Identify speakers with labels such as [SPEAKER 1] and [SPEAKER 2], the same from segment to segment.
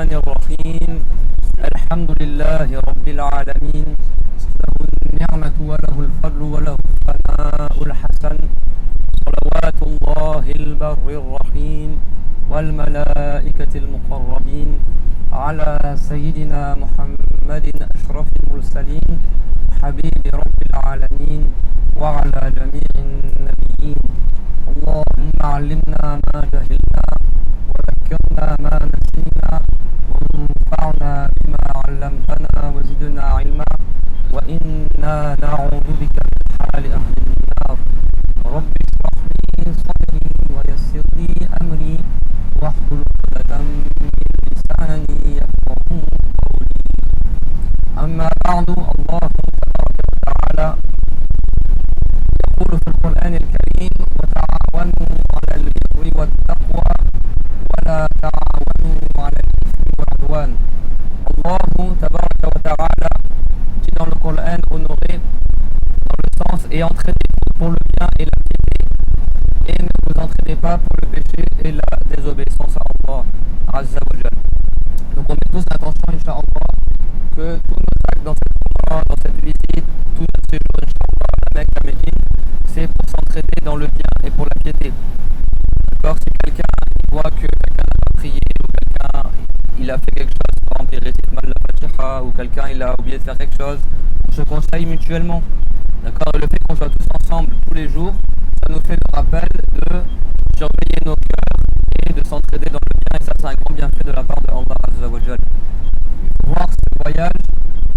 [SPEAKER 1] الرحمن الرحيم الحمد لله رب العالمين له النعمة وله الفضل وله الثناء الحسن صلوات الله البر الرحيم والملائكة المقربين على سيدنا محمد أشرف المرسلين حبيب رب العالمين وعلى جميع النبيين. اللهم علمنا ما جهلنا وذكرنا ما نسينا وانفعنا بما علمتنا وزدنا علما وإنا نعوذ بك من حال أهل النار. رب اشرح لي صدري ويسر لي أمري واحلل عقدة من لساني يفقهوا قولي. أما بعد، الله تبارك وتعالى يقول في القرآن الكريم: وتعاونوا على البر والتقوى ولا تعاونوا على الإثم والعدوان. Allah tabaraka wa ta'ala dit dans le Coran honoré, dans le sens: et entraînez-vous pour le bien et la piété, et ne vous entraînez pas pour le péché et la désobéissance à Allah Azza wa Jal. Donc on met tous l'attention, Inch'Allah, que tous nos actes dans cette umrah, dans cette visite, tout notre séjour, Inch'Allah, avec la Médine, c'est pour s'entraîner dans le bien et pour la piété. D'accord, si quelqu'un voit que quelqu'un n'a pas prié, ou quelqu'un il a fait quelque chose, par exemple il récite mal la Fatiha, ou quelqu'un il a oublié de faire quelque chose, on se conseille mutuellement. D'accord, et le fait qu'on soit tous ensemble tous les jours, ça nous fait le rappel de surveiller nos cœurs et de s'entraider dans le bien, et ça c'est un grand bienfait de la part de Allah Azza wa Jal. Il faut voir ce voyage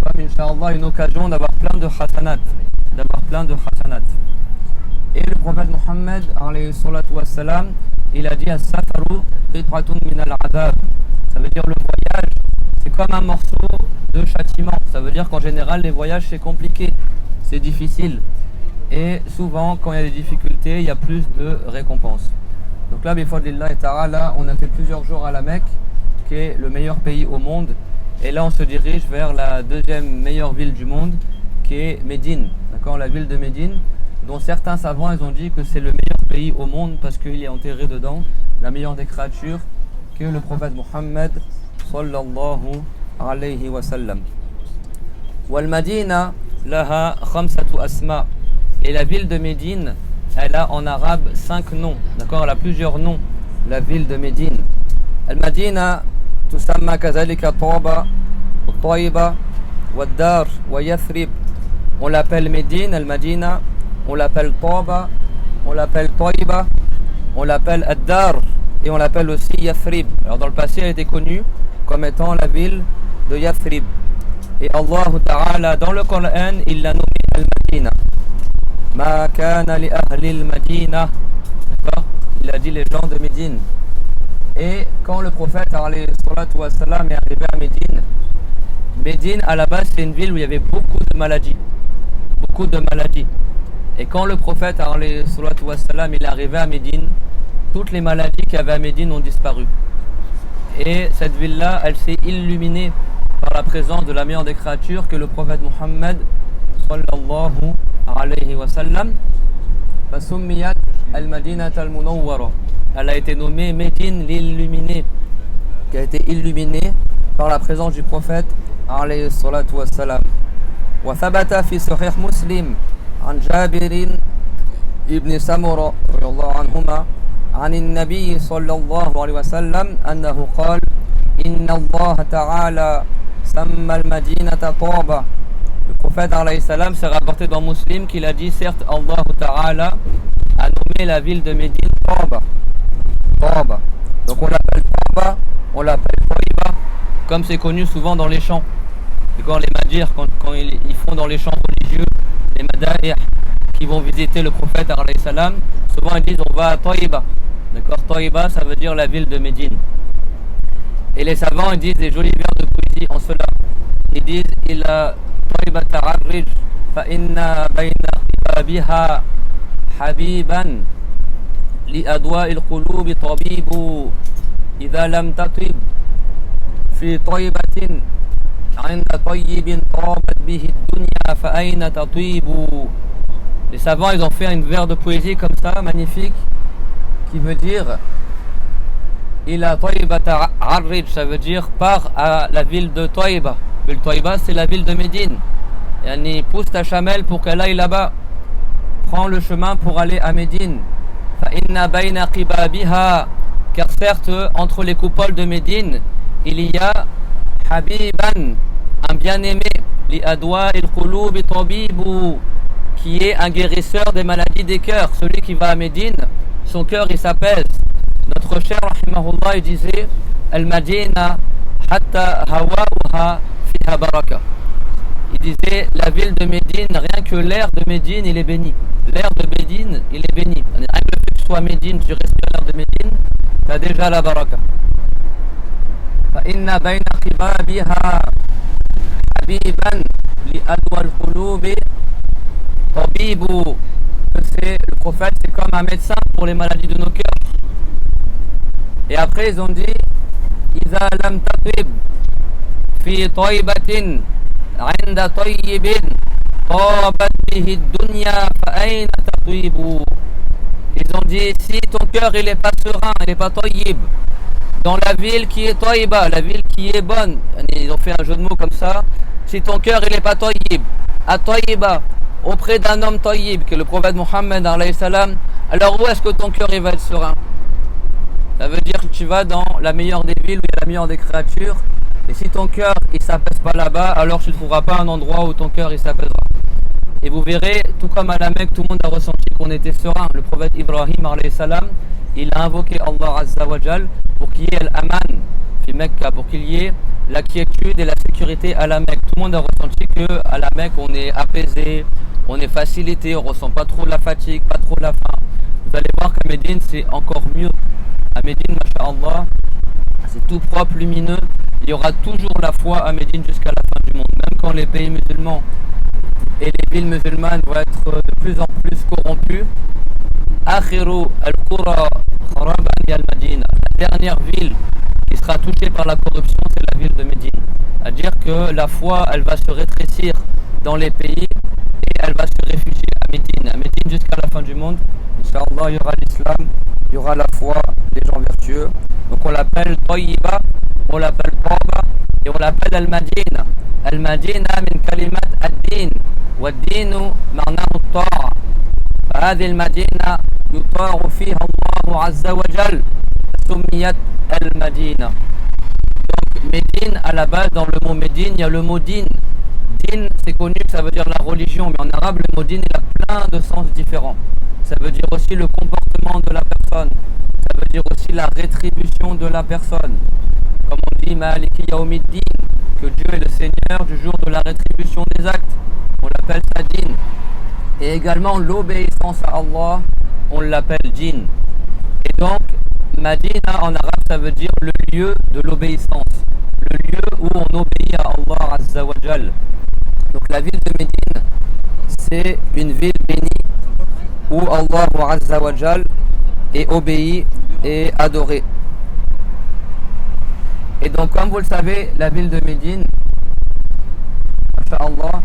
[SPEAKER 1] comme Inch'Allah une occasion d'avoir plein de hasanat, Et le prophète Mohammed alayhi salatu wassalam, il a dit: as-safaru qit'atun min al-adab. Ça veut dire le voyage, c'est comme un morceau de châtiment. Ça veut dire qu'en général, les voyages, c'est compliqué, c'est difficile. Et souvent, quand il y a des difficultés, il y a plus de récompenses. Donc là, bifadlillahi ta'ala, on a fait plusieurs jours à la Mecque, qui est le meilleur pays au monde. Et là, on se dirige vers la deuxième meilleure ville du monde, qui est Médine. D'accord, la ville de Médine, dont certains savants ils ont dit que c'est le meilleur pays au monde parce qu'il est enterré dedans la meilleure des créatures, qui est le prophète Mohammed sallallahu alayhi wa sallam. Wal Madina laha khamsatu asma. Et la ville de Médine, elle a en arabe 5 noms. D'accord, elle a plusieurs noms, la ville de Médine. Al Madina tusamma kazalika Taba, Tayba, Waddar, wa Yathrib. On l'appelle Médine, Al Madina, on l'appelle Taba, on l'appelle Tayba, on l'appelle Ad-Dar et on l'appelle aussi Yathrib. Alors dans le passé, elle était connue comme étant la ville de Yathrib. Et Allah Ta'ala dans le Coran, il l'a nommé Al-Madina. Ma kana li ahli al-Madina. D'accord, il a dit les gens de Médine. Et quand le prophète alayhi salatu wa salam est arrivé à Médine, Médine à la base c'est une ville où il y avait beaucoup de maladies. Et quand le prophète alayhi salatu wa salam il est arrivé à Médine, toutes les maladies qu'il y avait à Médine ont disparu. Et cette ville-là, elle s'est illuminée par la présence de la meilleure des créatures, que le prophète Mohammed sallallahu alayhi wa sallam. Fasummiyat al-Madinat al-Munawwara. Elle a été nommée Médine l'illuminée, qui a été illuminée par la présence du prophète alayhi salatu wa salam. Wa thabata fi sahih Muslim an Jabir ibn Samura radiyallahu anhuma عن النبي صلى الله عليه وسلم أنه قال إن الله تعالى سمى المدينة طابة. Le prophète alayhi salam s'est rapporté dans Muslim qu'il a dit: certes Allah Ta'ala a nommé la ville de Médine Taba. Donc on l'appelle Taba, on l'appelle Tayba, comme c'est connu souvent dans les champs. Et quand les madirs, quand ils font dans les champs religieux, les madaïr qui vont visiter le prophète alayhi salam, souvent ils disent on va à Tayba. D'accord, Tayba ça veut dire la ville de Médine. Et les savants ils disent des jolis vers de poésie en cela. Ils disent il a Tayba ta'arrij fa inna bayna biha habiban li adwa'il qulubi tabibu idha lam tatib fi taybatin 'inda tayyibin tabat bihi ad-dunya fa ayna tatibu. Les savants ils ont fait une vers de poésie comme ça magnifique, qui veut dire ila Taïbata Arrij, ça veut dire pars à la ville de Taïba. Le Taïba, c'est la ville de Médine. Yani, pousse ta chamelle pour qu'elle aille là-bas. Prends le chemin pour aller à Médine. Fa inna bayna qibabiha, car certes, entre les coupoles de Médine, il y a Habiban, un bien-aimé, li adwa il qulubi tabibu, qui est un guérisseur des maladies des cœurs. Celui qui va à Médine, son cœur il s'apaise. Notre cher rahimahullah il disait Al-Madina hatta hawa'uha fiha baraka. Il disait la ville de Médine, rien que l'air de Médine il est béni. L'air de Médine il est béni. Rien que le fait que tu sois à Médine, tu respires l'air de Médine, tu as déjà la baraka. Fa inna bayna qibabiha habiban li adwa al-qulubi tabibu. C'est le prophète, c'est comme un médecin pour les maladies de nos cœurs. Et après ils ont dit Iza lam tatib fi taybatin inda tayyibin tabat bihi dunya fa ayna tatibu. Ils ont dit si ton cœur il est pas serein, il est pas tayyib, dans la ville qui est Taïba, la ville qui est bonne, ils ont fait un jeu de mots comme ça, si ton cœur il est pas tayyib, à Taïba, auprès d'un homme tayyib, que est le prophète Mohammed alayhi salam, alors où est-ce que ton cœur il va être serein? Ça veut dire que tu vas dans la meilleure des villes où il y a la meilleure des créatures. Et si ton cœur il s'apaise pas là-bas, alors tu ne trouveras pas un endroit où ton cœur il s'apaisera. Et vous verrez, tout comme à la Mecque, tout le monde a ressenti qu'on était serein. Le prophète Ibrahim alayhi salam, il a invoqué Allah Azza wa Jal pour qu'il y ait l'aman fi Mecca, pour qu'il y ait la quiétude et la sécurité à la Mecque. Tout le monde a ressenti que à la Mecque on est apaisé, on est facilité, on ressent pas trop la fatigue, pas trop la faim. Vous allez voir qu'à Médine c'est encore mieux. À Médine, masha'Allah, c'est tout propre, lumineux. Il y aura toujours la foi à Médine jusqu'à la fin du monde. Même quand les pays musulmans et les villes musulmanes vont être de plus en plus corrompues. Akhiru al-Qura kharaban al-Madina. La dernière ville qui sera touchée par la corruption, c'est la ville de Médine. C'est-à-dire que la foi, elle va se rétrécir dans les pays et elle va se réfugier à Médine. À Médine jusqu'à la fin du monde, Inch'Allah, il y aura l'islam, il y aura la foi, des gens vertueux. Donc on l'appelle Tayyiba, on l'appelle Taba et on l'appelle Al-Madina. Al-Madina min kalimat ad-din wa ad-dinu ma'nahu at-ta'a. فهذه المدينة يطاع فيها الله عز وجل سميت المدينة. Donc Médine, à la base dans le mot Médine, il y a le mot din. Din c'est connu, ça veut dire la religion, mais en arabe le mot din il a plein de sens différents. Ça veut dire aussi le comportement de la personne, ça veut dire aussi la rétribution de la personne. Comme on dit Maliki Yawmiddin, que Dieu est le Seigneur du jour de la rétribution des actes, on l'appelle ça din. Et également l'obéissance à Allah, on l'appelle din. Et donc Madina en arabe ça veut dire le lieu de l'obéissance, le lieu où on obéit à Allah Azza wa Jal. Donc la ville de Médine c'est une ville bénie où Allah Azza wa Jal est obéi et adoré. Et donc comme vous le savez, la ville de Médine, Inch'Allah,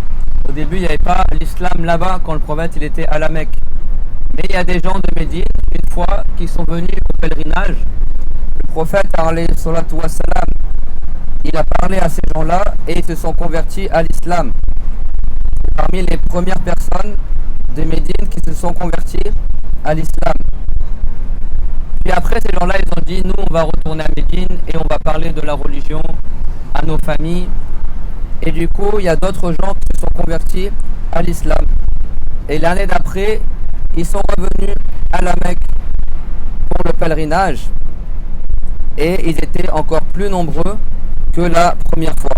[SPEAKER 1] au début il n'y avait pas l'islam là-bas quand le prophète il était à la Mecque. Mais il y a des gens de Médine, une fois, qui sont venus au pèlerinage. Le prophète alayhi salatu wassalam, il a parlé à ces gens-là et ils se sont convertis à l'islam. Parmi les premières personnes de Médine qui se sont convertis à l'islam. Puis après ces gens-là ils ont dit nous on va retourner à Médine et on va parler de la religion à nos familles. Et du coup il y a d'autres gens qui se sont convertis à l'islam. Et l'année d'après ils sont revenus à la Mecque pour le pèlerinage et ils étaient encore plus nombreux que la première fois.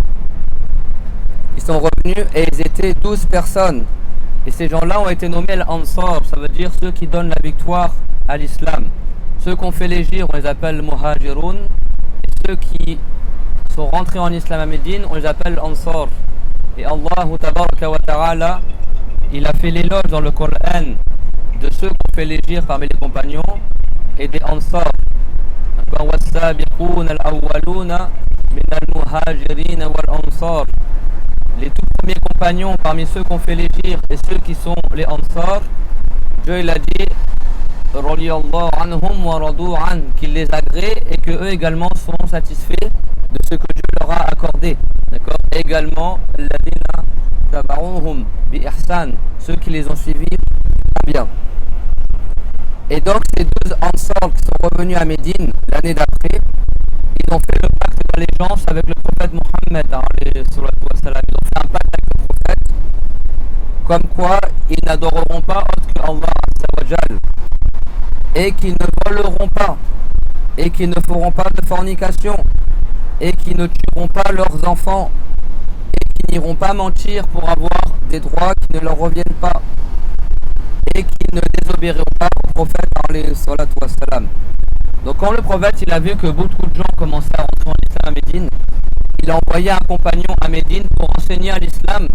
[SPEAKER 1] Ils sont revenus et ils étaient 12 personnes. Et ces gens-là ont été nommés l'Ansar, ça veut dire ceux qui donnent la victoire à l'islam. Ceux qui ont fait l'hégire, on les appelle Muhajiroun. Et ceux qui sont rentrés en islam à Médine, on les appelle Ansar. Et Allah tabaraka wa ta'ala, il a fait l'éloge dans le Coran de ceux qui ont fait l'hégire parmi les compagnons et des Ansar. وَالسَّابِقُونَ الْأَوَّلُونَ مِنَ الْمُهَاجِرِينَ وَالْأَنصَارِ. Les tout premiers compagnons parmi ceux qui ont fait l'hégire et ceux qui sont les Ansar, Dieu il a dit radiyallahu anhum wa radu an, qu'il les agrée et que eux également sont satisfaits de ce que Dieu leur a accordé. D'accord. Et également, alladhina taba'uhum bi ihsan, ceux qui les ont suivis en bien. Et donc ces deux Ansar qui sont revenus à Médine l'année d'après, ils ont fait le pacte d'allégeance avec le prophète Mohammed. Ils ont fait un pacte avec le prophète, comme quoi ils n'adoreront pas autre que Allah Azza wa Jal, et qu'ils ne voleront pas, et qu'ils ne feront pas de fornication, et qu'ils ne tueront pas leurs enfants, et qu'ils n'iront pas mentir pour avoir des droits qui ne leur reviennent pas, et qu'ils ne désobéiront pas au prophète alayhi salatu wassalam. Donc quand le prophète il a vu que beaucoup de gens commençaient à rentrer en islam à Médine, il a envoyé un compagnon à Médine pour enseigner à l'islam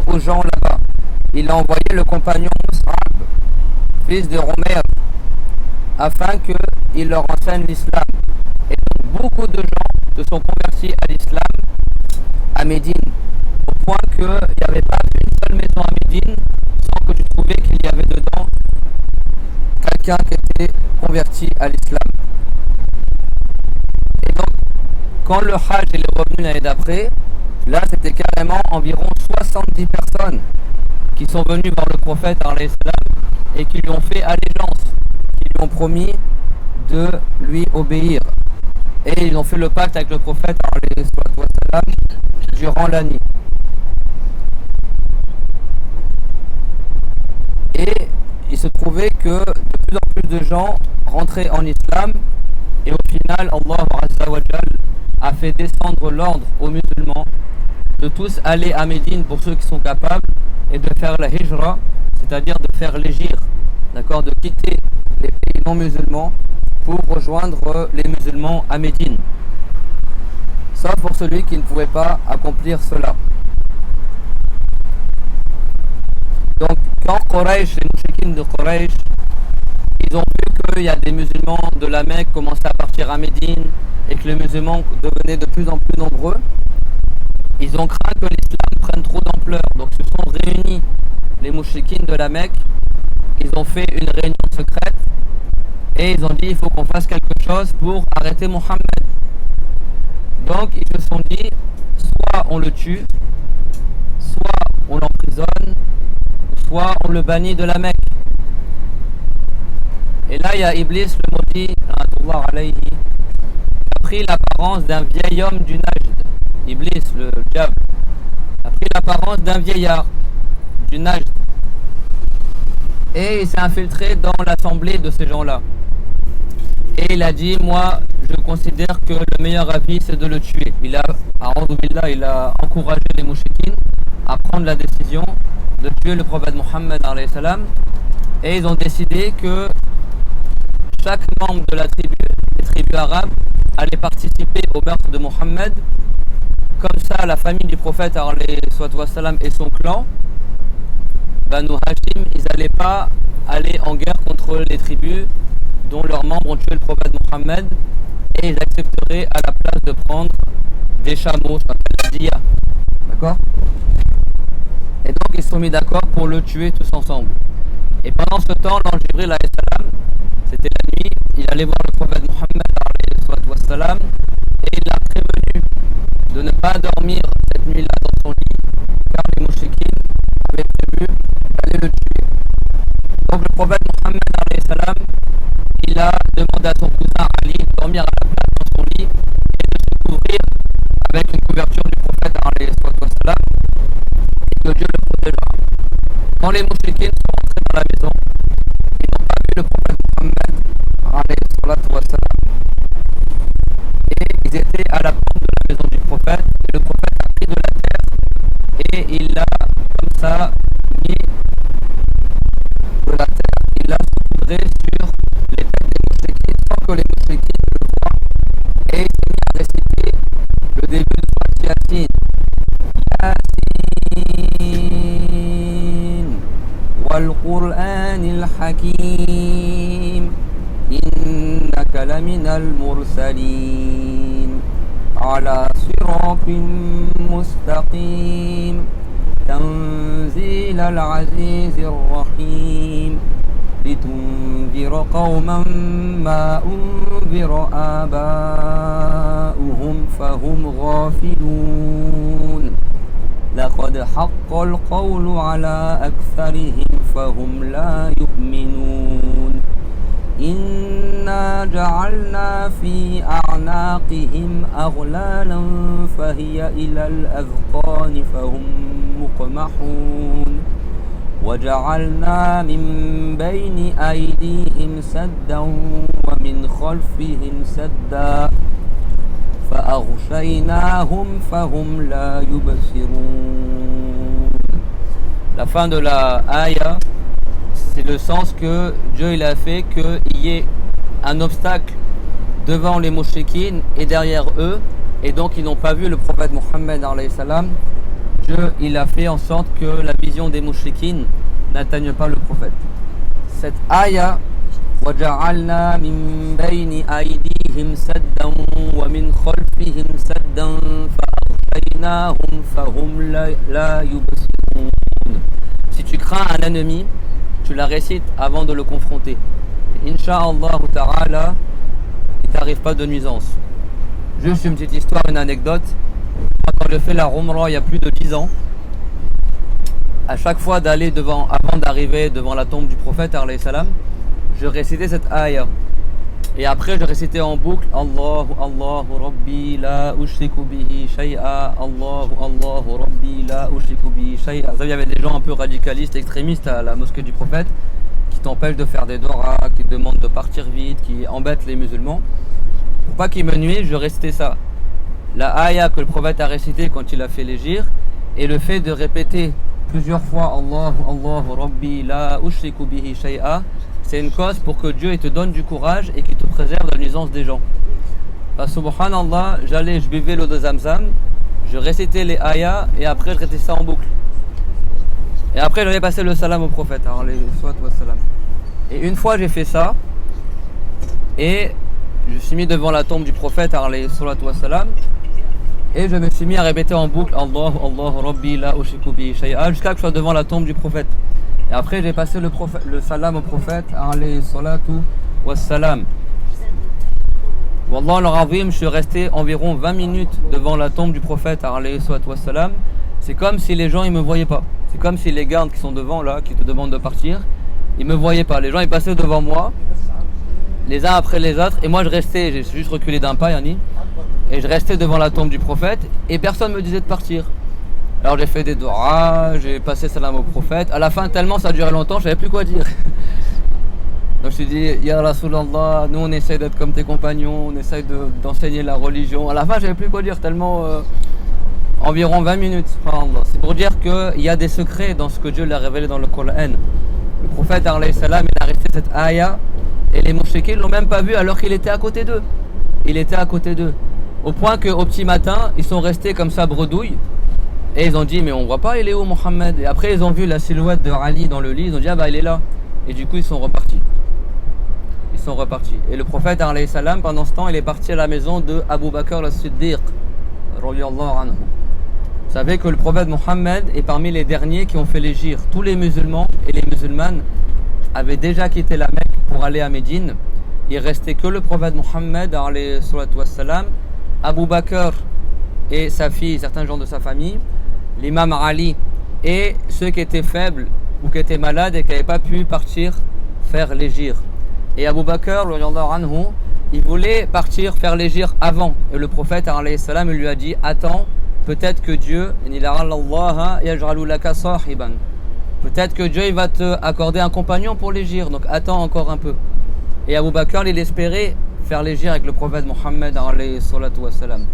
[SPEAKER 1] aux gens là-bas. Il a envoyé le compagnon Mus'ab, fils de Romer, afin qu'il leur enseigne l'islam. Et donc beaucoup de gens se sont convertis à l'islam à Médine, au point qu'il n'y avait pas une seule maison à Médine sans que tu trouvais qu'il y avait dedans quelqu'un qui était converti à l'islam. Et donc, quand le Hajj est revenu l'année d'après, là c'était carrément environ 70 personnes qui sont venues voir le prophète alayhi salam et qui lui ont fait allégeance, qui lui ont promis de lui obéir. Et ils ont fait le pacte avec le prophète alayhi salam durant l'année. Et il se trouvait que de plus en plus de gens rentraient en islam et au final Allah Azza wa Jal a fait descendre l'ordre aux musulmans de tous aller à Médine pour ceux qui sont capables et de faire la hijra, c'est-à-dire de faire l'hégire, d'accord, de quitter les pays non musulmans pour rejoindre les musulmans à Médine, sauf pour celui qui ne pouvait pas accomplir cela. Donc quand Quraysh, les mouchikines de Quraysh, ils ont vu qu'il y a des musulmans de la Mecque commençaient à partir à Médine et que les musulmans devenaient de plus en plus nombreux, ils ont craint que l'islam prenne trop d'ampleur. Donc se sont réunis les mouchikines de la Mecque, ils ont fait une réunion secrète et ils ont dit il faut qu'on fasse quelque chose pour arrêter Mohammed. Donc ils se sont dit soit on le tue, soit on l'emprisonne, soit on le bannit de la Mecque. Et là il y a Iblis le maudit alayhi, qui a pris l'apparence d'un vieil homme du Najd. Iblis, le diable, a pris l'apparence d'un vieillard du Najd et il s'est infiltré dans l'assemblée de ces gens-là. Et il a dit moi je considère que le meilleur avis c'est de le tuer. Il a encouragé les mouchikines à prendre la décision de tuer le prophète Mohammed alayhi salam, et ils ont décidé que chaque membre de la tribu, des tribus arabes, allait participer au meurtre de Mohammed. Comme ça, la famille du prophète alayhi salam et son clan, Banu Hashim, ils n'allaient pas aller en guerre contre les tribus dont leurs membres ont tué le prophète Mohammed, et ils accepteraient à la place de prendre des chameaux, ça s'appelle la diya. D'accord? Et donc ils se sont mis d'accord pour le tuer tous ensemble. Et pendant ce temps, l'ange Jibril alayhi salam, c'était la nuit, il allait voir le prophète Mohammed alayhi salam, et il l'a prévenu de ne pas dormir cette nuit-là dans son lit, car les mouchikines avaient prévu d'aller le tuer. Donc le prophète Mohammed alayhi salam, il a demandé à son cousin Ali de dormir à la place dans son lit et de se couvrir avec une couverture du prophète alayhi salam, et que Dieu le protégera. Quand les mouchikines sont rentrés dans la maison, ils n'ont pas vu le prophète Mohammed alayhi salam, et ils étaient à la porte de la maison du prophète, et le prophète a pris de la terre et il l'a comme ça mis de la terre, il l'a saupoudré sur les têtes des mouchikines sans que les mouchikines le voient, et il s'est mis à réciter le début de Sourate Yasin. Yasin wal Qur'anil Hakim innaka laminal mursalin ala siratin mustaqim tanzil al-azizir rahim لتنذر قوما ما أنذر آباؤهم فهم غافلون لقد حق القول على أكثرهم فهم لا يؤمنون إنا جعلنا في أعناقهم أغلالا فهي إلى الأذقان فهم مقمحون وجعلنا من بين أيديهم سدا ومن خلفهم سدا فأغشيناهم فهم لا يبصرون. La fin de la ayah, c'est le sens que Dieu il a fait qu'il y ait un obstacle devant les mouchriquines et derrière eux, et donc ils n'ont pas vu le prophète Mohammed alayhi salam. Dieu il a fait en sorte que la vision des mouchriquines n'atteigne pas le prophète. Cette ayah, وَجَعَلْنَا مِن بَيْنِ أَيْدِيهِمْ سَدًّا وَمِنْ خَلْفِهِمْ سَدًّا فَأَغْشَيْنَاهُمْ فَهُمْ لَا يُبْصِرُونَ. Si tu crains un ennemi, tu la récites avant de le confronter. Inch'Allah ta'ala, il ne t'arrive pas de nuisance. Juste une petite histoire, une anecdote. Quand je fais la Umrah il y a plus de 10 ans, à chaque fois d'aller devant, avant d'arriver devant la tombe du prophète alayhi salam, je récitais cette ayah. Et après je récitais en boucle Allahu Allahu Rabbi la ushriku bihi shay'a, Allahu Allahu Rabbi la ushriku bihi shay'a. Il y avait des gens un peu radicalistes, extrémistes à la mosquée du prophète qui t'empêchent de faire des doras, qui te demandent de partir vite, qui embêtent les musulmans. Pour pas qu'ils me nuisent, je récitais ça. La ayah que le prophète a récité quand il a fait l'hégire, et le fait de répéter plusieurs fois Allahu Allahu Rabbi la ushriku bihi shay'a, c'est une cause pour que Dieu te donne du courage et qu'il te préserve de la nuisance des gens. Subhanallah, je buvais l'eau de Zamzam, je récitais les ayahs et après je récitais ça en boucle. Et après j'avais passé le salam au prophète, et une fois j'ai fait ça, et je me suis mis devant la tombe du prophète, et je me suis mis à répéter en boucle Allahu Allahu Rabbi la ushriku bihi shay'a jusqu'à ce que je sois devant la tombe du prophète. Et après j'ai passé le salam au prophète alayhi salatu wassalam. Wallah al-Azim, je suis resté environ 20 minutes devant la tombe du prophète alayhi salatu wassalam. C'est comme si les gens ils me voyaient pas. C'est comme si les gardes qui sont devant là, qui te demandent de partir, ils me voyaient pas. Les gens ils passaient devant moi, les uns après les autres, et moi je restais, j'ai juste reculé d'un pas, Yani, et je restais devant la tombe du prophète, et personne me disait de partir. Alors j'ai fait des doigts, j'ai passé salam au prophète. À la fin, tellement ça durait longtemps, je savais plus quoi dire. Donc je me suis dit, Ya Rasulallah, nous on essaie d'être comme tes compagnons, on essaie d'enseigner la religion. À la fin, je savais plus quoi dire, tellement environ 20 minutes. C'est pour dire qu'il y a des secrets dans ce que Dieu l'a révélé dans le Coran. Le prophète alayhi salam, il a resté cette ayah, et les mouchriquins ne l'ont même pas vu alors qu'il était à côté d'eux. Il était à côté d'eux. Au point qu'au petit matin, ils sont restés comme ça bredouilles. Et ils ont dit, mais on voit pas, il est où Mohammed? Et après ils ont vu la silhouette de Ali dans le lit, ils ont dit, ah bah il est là. Et du coup ils sont repartis. Ils sont repartis. Et le prophète alayhi salam, pendant ce temps, il est parti à la maison de Abu Bakr as-Siddiq radiyallahu anhu. Vous savez que le prophète Mohammed est parmi les derniers qui ont fait l'hégire. Tous les musulmans et les musulmanes avaient déjà quitté la Mecque pour aller à Médine. Il restait que le prophète Mohammed alayhi salatu wassalam, Abu Bakr et sa fille, certains gens de sa famille, l'imam Ali et ceux qui étaient faibles ou qui étaient malades et qui n'avaient pas pu partir faire l'hégire. Et Abu Bakr, anhu, il voulait partir faire l'hégire avant. Et le prophète alayhi salam lui a dit, attends, peut-être que Dieu, peut-être que Dieu il va te accorder un compagnon pour l'hégire, donc attends encore un peu. Et Abu Bakr, il espérait faire l'hégire avec le prophète Mohammed alayhi salatu wassalam.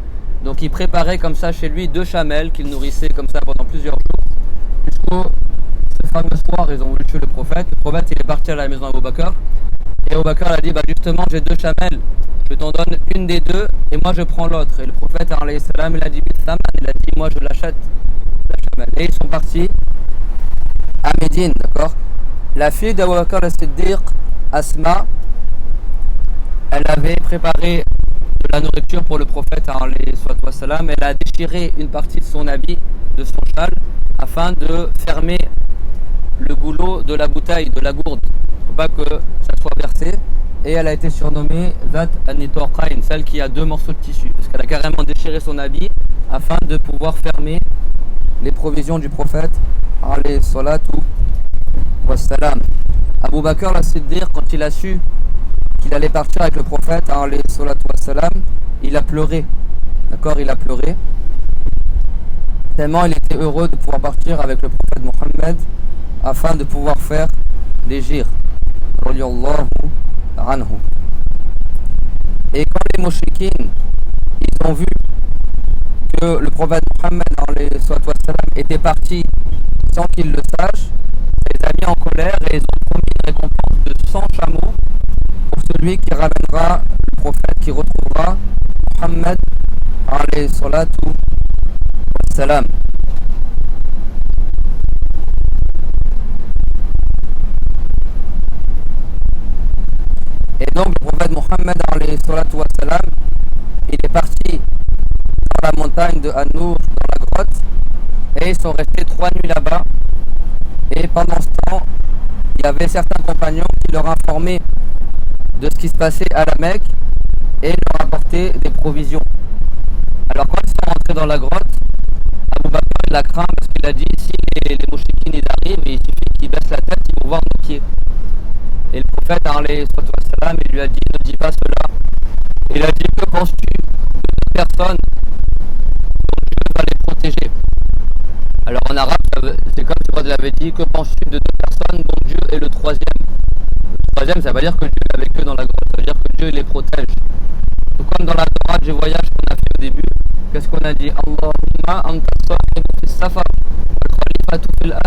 [SPEAKER 1] Donc il préparait comme ça chez lui 2 chamelles qu'il nourrissait comme ça pendant plusieurs jours. Jusqu'au fameux soir, ils ont voulu tuer le prophète. Le prophète il est parti à la maison d'Abu Bakr. Et Abu Bakr a dit, bah justement j'ai 2 chamelles, je t'en donne une des 2 et moi je prends l'autre. Et le prophète alayhi salam, il a dit, moi je l'achète, la chamelle. Et ils sont partis à Médine, d'accord. La fille d'Abu Bakr as-Siddiq, Asma, elle avait préparé de la nourriture pour le prophète alayhi salam. Elle a déchiré une partie de son habit, de son châle, afin de fermer le goulot de la bouteille, de la gourde. faut pas que ça soit versé. Et elle a été surnommée Zat an-Nitaqayn, celle qui a deux morceaux de tissu, parce qu'elle a carrément déchiré son habit afin de pouvoir fermer les provisions du prophète alayhi salatu wassalam. Abu Bakr as-Siddiq, quand il a su qu'il allait partir avec le prophète alayhi salatu wassalam, il a pleuré. D'accord, il a pleuré. Tellement il était heureux de pouvoir partir avec le prophète Mohammed afin de pouvoir faire les jirs. Et quand les mouchriquines ils ont vu que le prophète Mohammed était parti sans qu'il le sache, les a mis en colère et ils ont promis une récompense de 100 chameaux pour celui qui ramènera le prophète, qui retrouvera Mohammed alayhi salatu wassalam. Et donc le prophète Mohammed alayhi salatu wassalam, il est parti dans la montagne de An-Nur, dans la grotte, et ils sont restés 3 nuits là-bas. Et pendant ce temps, il y avait certains compagnons qui leur informaient de ce qui se passait à la Mecque et leur apportaient des provisions. Alors quand ils sont rentrés dans la grotte, Abu Bakr il a craint parce qu'il a dit si les mouchriquines ils arrivent, il suffit qu'ils baissent la tête, ils vont voir nos pieds. Et le prophète alayhi salam, il lui a dit ne dis pas cela. Il a dit que penses-tu de deux personnes dont Dieu va les protéger? Alors en arabe c'est comme si il avait dit que penses-tu de deux personnes dont Dieu est le troisième. Le troisième ça veut pas dire que Dieu est avec eux dans la grotte, ça veut dire que Dieu les protège. Tout comme dans la Torah du voyage qu'on a fait au début, qu'est-ce qu'on a dit? Allahumma anta sahibu fis safar wa khalifatu fil ahl.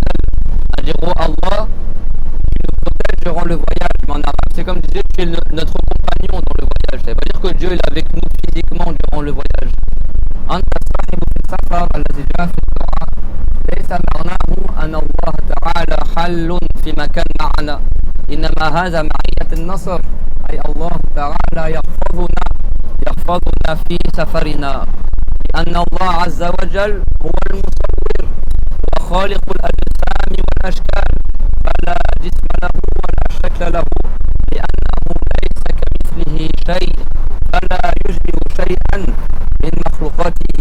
[SPEAKER 1] On dit oh Allah, tu nous protèges durant le voyage. Mais en arabe c'est comme disait tu es notre compagnon dans le voyage. Ça veut pas dire que Dieu est avec nous physiquement durant le voyage. Anta sahibu fis safar alladhi ja'a fi al-Qur'an laysa ma'nahu anna Allah ta'ala halun fi makan ma'ana. إنما هذا معية النصر أي الله تعالى يحفظنا في سفرنا لأن الله عز وجل هو المصور وخالق الأجسام والأشكال فلا جسم له ولا شكل له لأنه ليس كمثله شيء فلا يشبه شيئا من مخلوقاته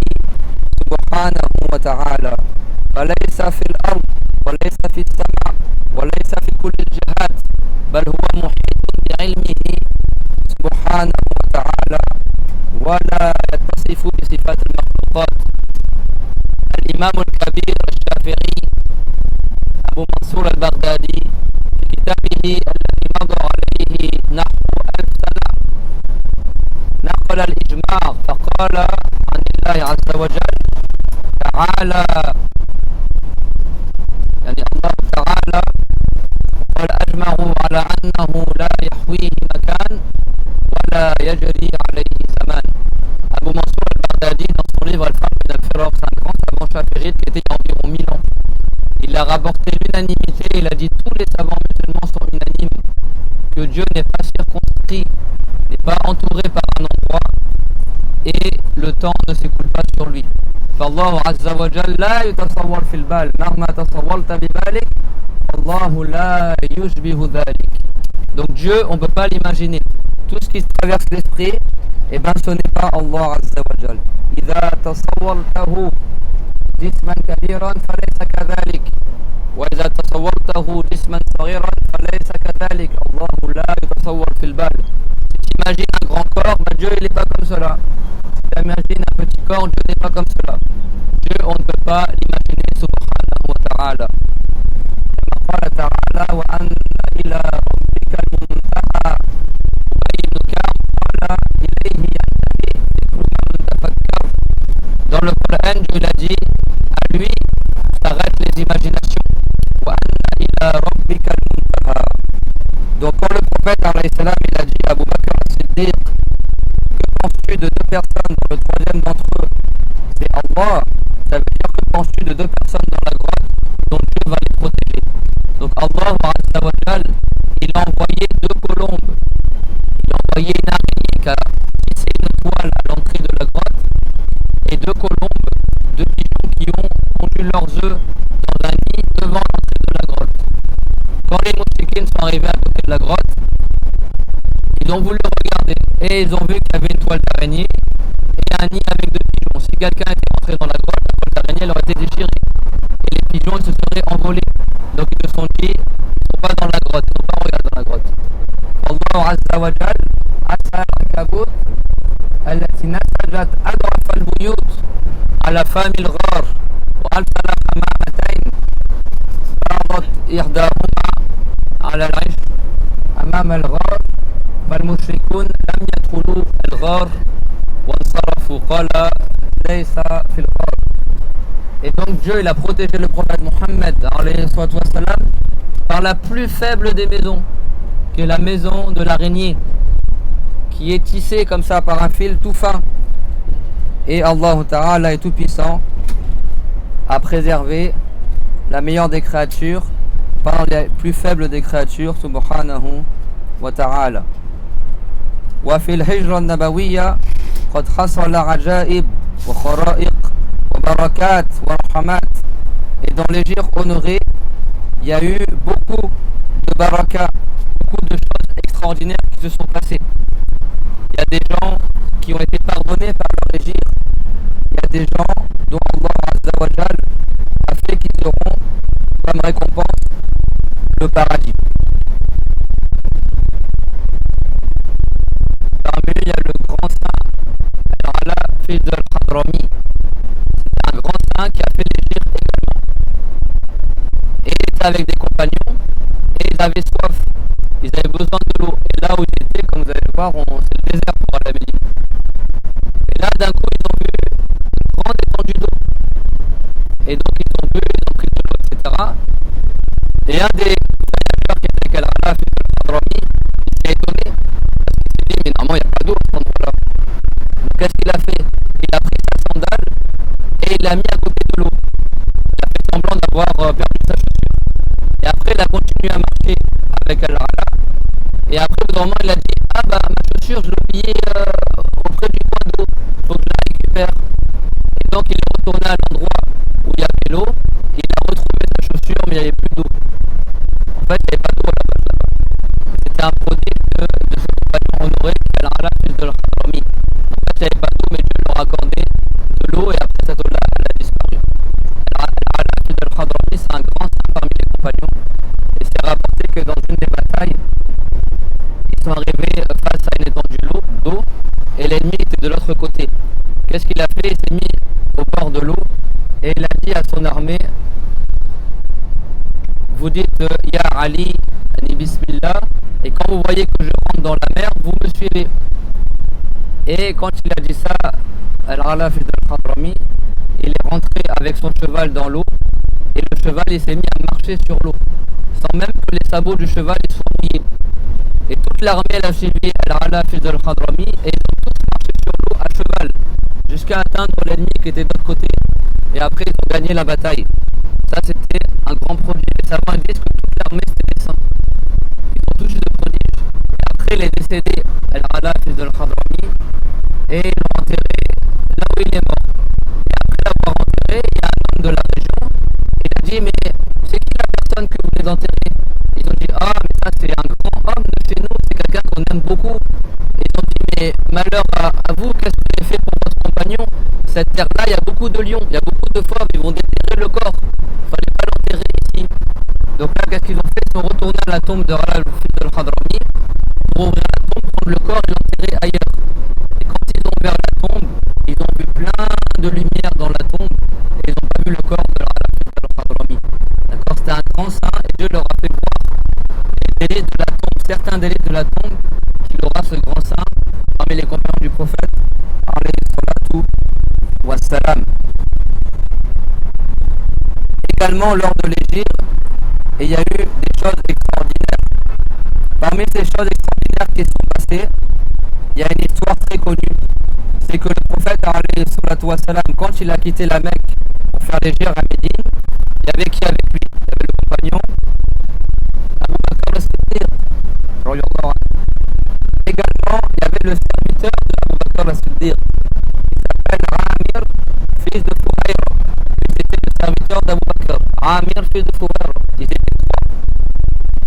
[SPEAKER 1] سبحانه وتعالى فليس في الأرض وليس في السماء وليس في كل الجهات بل هو محيط بعلمه سبحانه وتعالى ولا يتصف بصفات المخلوقات. الإمام الكبير الشافعي أبو منصور البغدادي في كتابه الذي مضى عليه نحو 1000 سنة نقل الإجماع فقال عن الله عز وجل تعالى يعني الله تعالى قال أجمعوا على أنه لا يحويه مكان ولا يجري عليه زمان. Abu Mansour al-Baghdadi dans son livre Al-Farq bin al-Firaq, c'est un grand savant chaférite qui était il y a environ 1000 ans. Il a rapporté l'unanimité, il a dit tous les savants musulmans sont unanimes que Dieu n'est pas circonscrit, n'est pas entouré par un endroit et le temps ne s'écoule pas sur lui. فالله عز وجل لا يتصور في البال مهما تصورت ببالك الله لا يشبه ذلك. Donc Dieu on ne peut pas l'imaginer, tout ce qui traverse l'esprit et ben ce n'est pas Allah Azza wa Jal. إذا تصورته جسما كبيرا فليس كذلك وإذا تصورته جسما صغيرا فليس كذلك. الله لا يتصور في البال. Si tu imagines un grand corps, ben Dieu il n'est pas comme cela. Si tu imagines un petit corps, Dieu n'est pas comme cela. Dieu on ne peut pas l'imaginer subhanahu wa ta'ala. قال تعالى وأن إلى ربك المنتهى أبي بن كعب قال إليه ينتهي ذكر من تفكر. Dans le Coran Dieu a dit à lui s'arrêtent les imaginations. وأن إلى ربك المنتهى. Donc quand le prophète alayhi salam il a dit à Abu Bakr as-Siddiq que penses-tu de deux personnes dont le troisième d'entre eux c'est Allah, ça veut dire que penses-tu de deux personnes dans la grotte dont Dieu va les protéger. Donc Allah Azza wa Jal, il a envoyé deux colombes, il a envoyé une araignée qui a tissé une toile à l'entrée de la grotte et deux colombes, deux pigeons qui ont pondu leurs œufs dans un nid devant l'entrée de la grotte. Quand les moustiquines sont arrivés à côté de la grotte. Ils ont voulu regarder et ils ont vu qu'il y avait une toile d'araignée et un nid avec 2 pigeons. Si quelqu'un était entré dans la grotte, la toile d'araignée elle aurait été déchirée et les pigeons ils se seraient envolés. Donc ils se sont dit, ils ne sont pas dans la grotte, ils n'ont pas regardé dans la grotte. Allah Azza wa Jal asa al-ankabut التي نسجت أضعف البيوت على فم الغار وأرسل حمامتين ضربت إحداهما على العش أمام الغار فالمشركون لم يدخلوا الغار وانصرفوا قال ليس في الغار. Et donc Dieu il a protégé le prophète Mohammed par la plus faible des maisons, qui est la maison de l'araignée, qui est tissée comme ça par un fil tout fin. Et Allah Ta'ala est tout puissant à préserver la meilleure des créatures par les plus faibles des créatures, subhanahu wa ta'ala. وفي الهجرة النبوية قد حصل عجائب وخرائق وبركات ورحمات. Et dans l'Hégire honoré, il y a eu beaucoup de baraka, beaucoup de choses extraordinaires qui se sont passées. Il y a des gens qui ont été pardonnés par leur Hégire. Il y a des gens dont Allah Azza wa Jal a fait qu'ils auront comme récompense le paradis. Parmi eux, il y a le grand saint Al-Ala fils de Al-Hadrami. C'est un grand saint qui a fait l'Hégire également. Et il était avec des compagnons et ils avaient soif. Ils avaient besoin de l'eau. Et là où ils étaient, comme vous allez le voir, c'est le désert pour aller à Médine. Et là, d'un coup, ils ont vu une grande étendue d'eau. Et donc, ils ont bu, ils ont pris de l'eau, etc. Et un des voyageurs qui était avec Al-Ala fils de Al-Hadrami, il s'est étonné. Parce qu'il s'est dit, mais normalement, il n'y a pas d'eau à cet endroit-là. Donc, qu'est-ce qu'il a fait? Il a pris sa sandale et il l'a mis à côté de l'eau. Il a fait semblant d'avoir perdu sa chaussure. Et après, il a continué à marcher avec Al-Ala. Et après, au bout d'un moment, il a dit, ah bah, ma chaussure, je l'ai oubliée auprès du point d'eau. Il faut que je la récupère. Et donc, il est retourné à l'endroit où il y avait l'eau. Il a retrouvé sa chaussure, mais il n'y avait plus d'eau. En fait, il n'y avait pas d'eau à la base là-bas. C'était un prodige de ce compagnon honoré, Al-Ala fils de Al-Hadrami. En fait, il n'y avait pas d'eau, mais Dieu leur a accordé de l'eau et après cette eau-là, elle a disparu. Al-Ala fils de Al-Hadrami, c'est un grand saint parmi les compagnons. Et c'est rapporté que dans une des batailles, ils sont arrivés face à une étendue d'eau et l'ennemi était de l'autre côté. Qu'est-ce qu'il a fait? Il s'est mis au bord de l'eau et il a dit à son armée, vous dites Ya Ali, Ani Bismillah, et quand vous voyez que je rentre dans la mer, vous me suivez. Et quand il a dit ça, Al-Ala fils de Al-Hadrami, il est rentré avec son cheval dans l'eau et le cheval il s'est mis à marcher sur l'eau sans même que les sabots du cheval ils soient mouillés. Et toute l'armée elle a suivi Al-Ala fils de Al-Hadrami et ils ont tous marché sur l'eau à cheval jusqu'à atteindre l'ennemi qui était de l'autre côté. Et après ils ont gagné la bataille. Ça c'était un grand prodige. Les savants disent que toute l'armée c'était des saints. Ils ont tous eu de prodiges. Et après il est décédé Al-Ala fils de Al-Hadrami et ils l'ont enterré là où il est mort. Et après l'avoir enterré, il y a un homme de la région. Il a dit mais c'est qui la personne que vous voulez enterrer? Ils ont dit ah mais ça c'est un grand homme de chez nous, c'est quelqu'un qu'on aime beaucoup. Et ils ont dit mais malheur à vous, qu'est-ce que vous avez fait pour votre compagnon? Cette terre-là, il y a beaucoup de lions, il y a beaucoup de phoques, ils vont déterrer le corps. Il ne fallait pas l'enterrer ici. Donc là, qu'est-ce qu'ils ont fait? Ils sont retournés à la tombe de Al-Ala fils de Al-Hadrami pour ouvrir la tombe, prendre le corps et l'enterrer ailleurs. Et quand ils ont ouvert la tombe, ils ont vu plein de lumière dans la tombe et ils n'ont pas vu le corps de Al-Ala fils de Al-Hadrami. D'accord? C'était un grand saint et Dieu leur a fait voir les délices de la tombe, certains délices de la tombe qu'il aura ce grand saint parmi les compagnons du prophète alayhi salatu wassalam. Également lors de l'Hégire, il y a eu des choses extraordinaires. Parmi ces choses extraordinaires qui sont passées, il y a une histoire très connue. C'est que le prophète alayhi salatu wassalam, quand il a quitté la Mecque pour faire l'Hégire à Médine, il y avait qui avec lui? Il y avait le compagnon Abu Bakr al-Siddiq. Également, il y avait le serviteur d'Abu Bakr al-Siddiq qui s'appelle Amir, fils de Fuhayra. C'était le serviteur d'Abu Bakr. Amir, fils de Fuhayra. Ils étaient trois.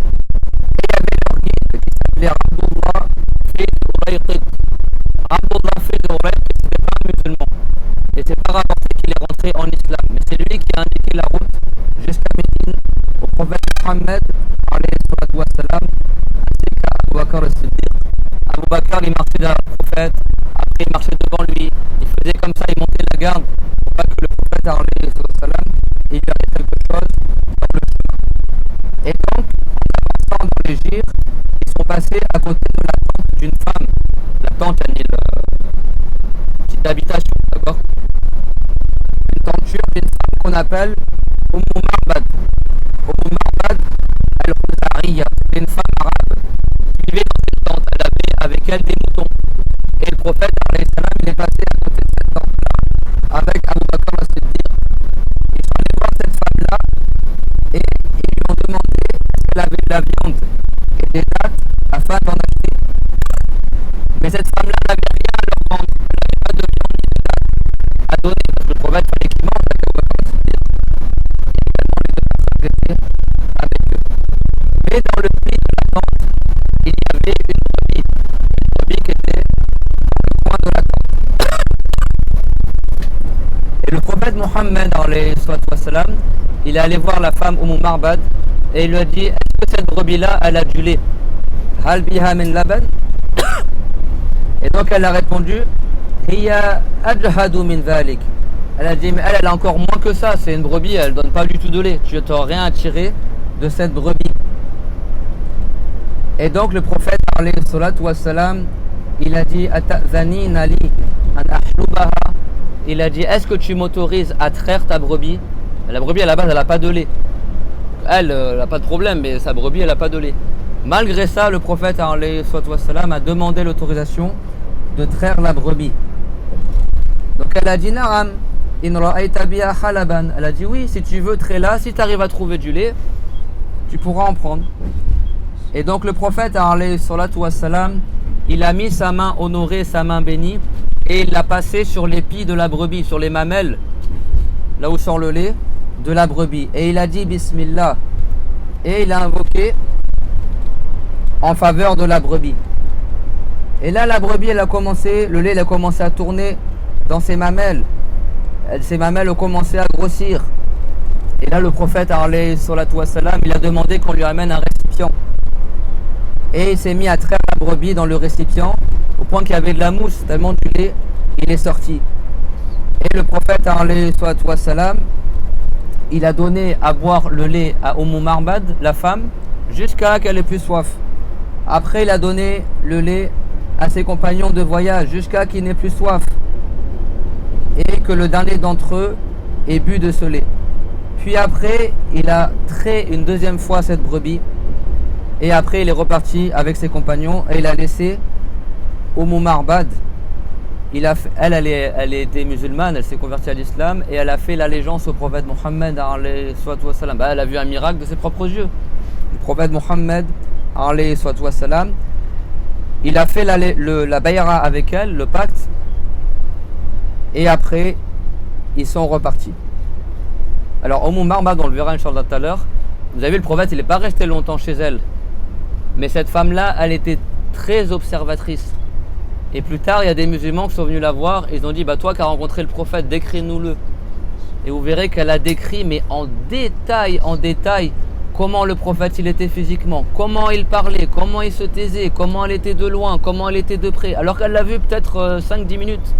[SPEAKER 1] Et il y avait leur guide celui qui a indiqué la route jusqu'à Médine au prophète Mohammed alayhi salatu wassalam, ainsi qu'à Abu Bakr al-Siddiq. Abu Bakr il marchait derrière le prophète, après il marchait devant lui, il faisait comme ça, il montait la garde pour pas que le prophète alayhi salatu wassalam il lui arrive quelque chose dans le chemin. Et donc, en avançant dans les gires, ils sont passés à côté de la tente d'une femme. La tente, elle est une petite habitation, d'accord? Une tenture d'une femme qu'on appelle Umm Ma'bad. Umm Ma'bad al-Khuzariya, c'est une femme arabe qui vivait dans une tente. Elle avait avec elle des moutons. Et le prophète, alayhi salam, il est passé à côté de cette tente-là avec Abu Bakr al-Siddiq. Ils sont allés voir cette femme-là et ils lui ont demandé est-ce qu'elle avait de la viande et des dattes afin d'en acheter. Mais cette femme-là n'avait rien à leur vendre. Elle n'avait pas de viande ni de dattes à donner parce que le prophète fallait qu'il mange avec Abu Bakr al-Siddiq. Également les deux personnes étaient avec eux. Mais dans le prix de la tente, il y avait une brebis qui était au coin de la tente. Et le prophète Mohammed alayhi salatu wassalam, il est allé voir la femme Umm Ma'bad et il lui a dit est-ce que cette brebis-là elle a du lait? Hal biha min laban? Et donc elle a répondu hiya ajhadu min dhalik. Elle a dit mais elle a encore moins que ça, c'est une brebis, elle donne pas du tout de lait, tu n'auras rien à tirer de cette brebis. Et donc le prophète alayhi salatu wassalam, il a dit ata'zanina li an ahlubaha. Il a dit est-ce que tu m'autorises à traire ta brebis? La brebis à la base elle n'a pas de lait. Elle n'a pas de problème, mais sa brebis elle n'a pas de lait. Malgré ça, le prophète alayhi salatu wassalam a demandé l'autorisation de traire la brebis. Donc elle a dit Naram, in ra'ayta biha halaban. Elle a dit oui, si tu veux traire-la, si tu arrives à trouver du lait, tu pourras en prendre. Et donc le prophète alayhi salatu wassalam, il a mis sa main honorée, sa main bénie, et il l'a passé sur l'épi de la brebis, sur les mamelles, là où sort le lait de la brebis. Et il a dit Bismillah. Et il a invoqué en faveur de la brebis. Et là, la brebis, elle a commencé, le lait, elle a commencé à tourner dans ses mamelles. Ses mamelles ont commencé à grossir. Et là, le prophète, alayhi salatu wassalam, il a demandé qu'on lui amène un récipient. Et il s'est mis à traire la brebis dans le récipient, au point qu'il y avait de la mousse, tellement du lait, il est sorti. Et le prophète, alayhi salatu wassalam, il a donné à boire le lait à Umm Ma'bad, la femme, jusqu'à qu'elle ait plus soif. Après, il a donné le lait à ses compagnons de voyage jusqu'à qu'ils n'aient plus soif et que le dernier d'entre eux ait bu de ce lait. Puis après, il a trait une deuxième fois cette brebis et après il est reparti avec ses compagnons et il a laissé Umm Ma'bad. Elle était musulmane, elle s'est convertie à l'islam et elle a fait l'allégeance au prophète Mohammed alayhi salatu wassalam. Elle a vu un miracle de ses propres yeux. Le prophète Mohammed alayhi salatu wassalam, il a fait la bayra avec elle, le pacte, et après ils sont repartis. Alors Umm Ma'bad, on le verra inchallah tout à l'heure, vous avez vu le prophète il n'est pas resté longtemps chez elle, mais cette femme là elle était très observatrice. Et plus tard, il y a des musulmans qui sont venus la voir et ils ont dit bah toi qui as rencontré le prophète, décris-nous-le. Et vous verrez qu'elle a décrit, mais en détail, comment le prophète il était physiquement, comment il parlait, comment il se taisait, comment elle était de loin, comment elle était de près. Alors qu'elle l'a vu peut-être 5-10 minutes.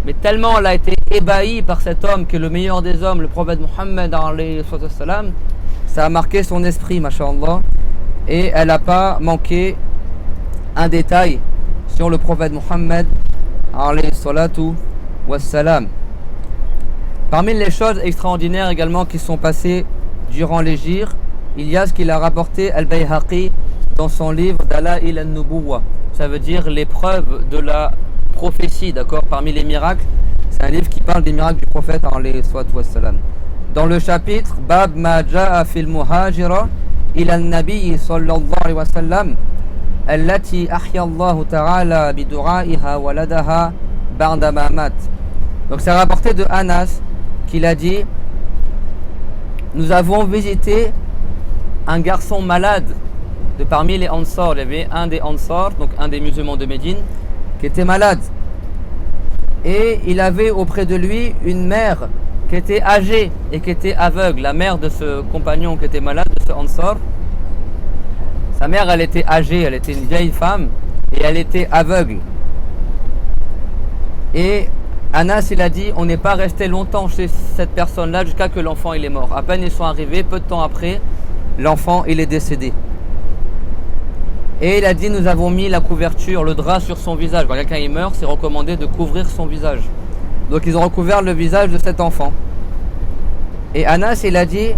[SPEAKER 1] Mais tellement elle a été ébahie par cet homme qui est le meilleur des hommes, le prophète Mohammed alayhi salam, ça a marqué son esprit, masha'Allah. Et elle n'a pas manqué un détail sur le prophète Mohammed alayhi salatu wassalam. Parmi les choses extraordinaires également qui sont passées durant les gires, il y a ce qu'il a rapporté Al-Bayhaqi dans son livre Dala'il al-Nubuwwa. Ça veut dire les preuves de la prophétie, d'accord, parmi les miracles. C'est un livre qui parle des miracles du prophète alayhi salatu wassalam. Dans le chapitre Bab ma ja'a fil muhajira ila an-nabi sallallahu alayhi wa sallam allati ahya Allah ta'ala bi du'a'iha waladaha ba'da ma mat. Donc c'est rapporté de Anas qu'il a dit nous avons visité un garçon malade de parmi les Ansar. Il y avait un des Ansar, donc un des musulmans de Médine, qui était malade. Et il avait auprès de lui une mère qui qui était âgée et qui était aveugle, la mère de ce compagnon qui était malade, de ce Ansar. Sa mère, elle était âgée, elle était une vieille femme et elle était aveugle. Et Anas, il a dit, on n'est pas resté longtemps chez cette personne-là jusqu'à que l'enfant il est mort. À peine ils sont arrivés, peu de temps après, l'enfant il est décédé. Et il a dit, nous avons mis la couverture, le drap sur son visage. Quand quelqu'un il meurt, c'est recommandé de couvrir son visage. Donc ils ont recouvert le visage de cet enfant. Et Anas, il a dit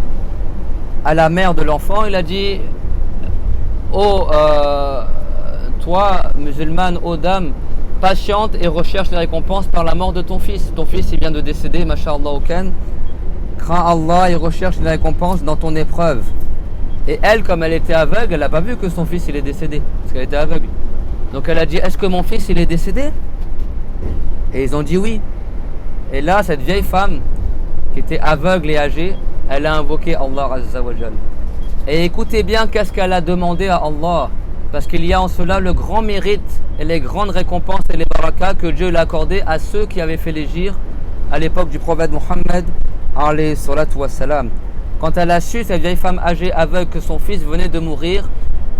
[SPEAKER 1] à la mère de l'enfant, il a dit, oh, toi, musulmane, ô dame, patiente et recherche les récompenses par la mort de ton fils. Ton fils, il vient de décéder, masha'Allah au Ken. Crains Allah et recherche les récompenses dans ton épreuve. Et elle, comme elle était aveugle, elle n'a pas vu que son fils, il est décédé. Parce qu'elle était aveugle. Donc elle a dit, est-ce que mon fils, il est décédé? Et ils ont dit oui. Et là, cette vieille femme, qui était aveugle et âgée, elle a invoqué Allah Azza wa Jal. Et écoutez bien qu'est-ce qu'elle a demandé à Allah. Parce qu'il y a en cela le grand mérite et les grandes récompenses et les barakas que Dieu l'a accordé à ceux qui avaient fait l'hégire à l'époque du prophète Mohammed alayhi salatu wassalam. Quand elle a su, cette vieille femme âgée aveugle, que son fils venait de mourir,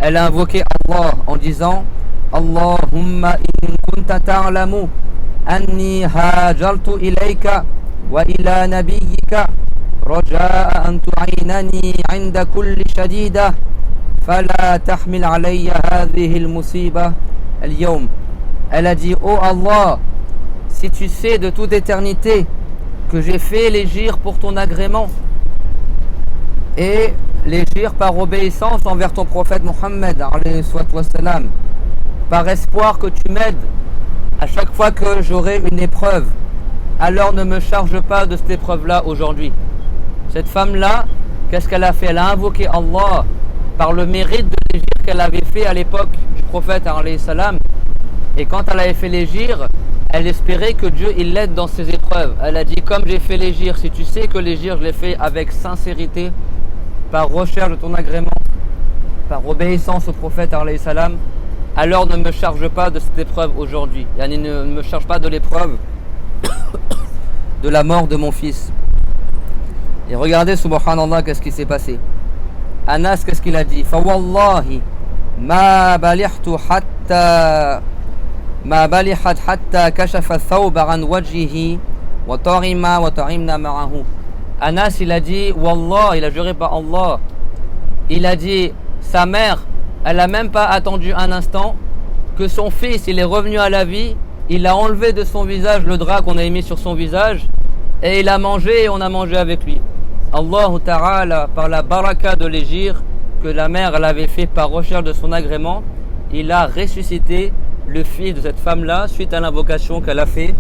[SPEAKER 1] elle a invoqué Allah en disant Allahumma in kunta ta'lamu anni hajartu ilayka wa ila nabiyyika raja'a an tu'inani 'inda kulli shadida fala tahmil alayya hadhihi al-musiba al-yawm. Elle a dit, oh Allah, si tu sais de toute éternité que j'ai fait l'hégire pour ton agrément et l'hégire par obéissance envers ton prophète Mohammed alayhi wassalam, par espoir que tu m'aides à chaque fois que j'aurai une épreuve, alors ne me charge pas de cette épreuve-là aujourd'hui. Cette femme-là, qu'est-ce qu'elle a fait? Elle a invoqué Allah par le mérite de l'hégire qu'elle avait fait à l'époque du prophète alayhi salam. Et quand elle avait fait l'hégire, elle espérait que Dieu il l'aide dans ses épreuves. Elle a dit, comme j'ai fait l'hégire, si tu sais que l'hégire je l'ai fait avec sincérité, par recherche de ton agrément, par obéissance au prophète alayhi salam, alors ne me charge pas de cette épreuve aujourd'hui. Yani ne me charge pas de l'épreuve de la mort de mon fils. Et regardez, subhanallah, qu'est-ce qui s'est passé. Anas, qu'est-ce qu'il a dit? Fa wallahi ma balihtu hatta ma balihat hatta kashafa thawba an wajhihi wa ta'ima wa ta'imna ma'ahu. Anas, il a dit, wallah, il a juré par Allah. Il a dit, sa mère, elle a même pas attendu un instant que son fils, il est revenu à la vie. Il a enlevé de son visage le drap qu'on a mis sur son visage et il a mangé et on a mangé avec lui. Allah Ta'ala, par la baraka de l'hégire que la mère elle avait fait par recherche de son agrément, il a ressuscité le fils de cette femme-là suite à l'invocation qu'elle a fait.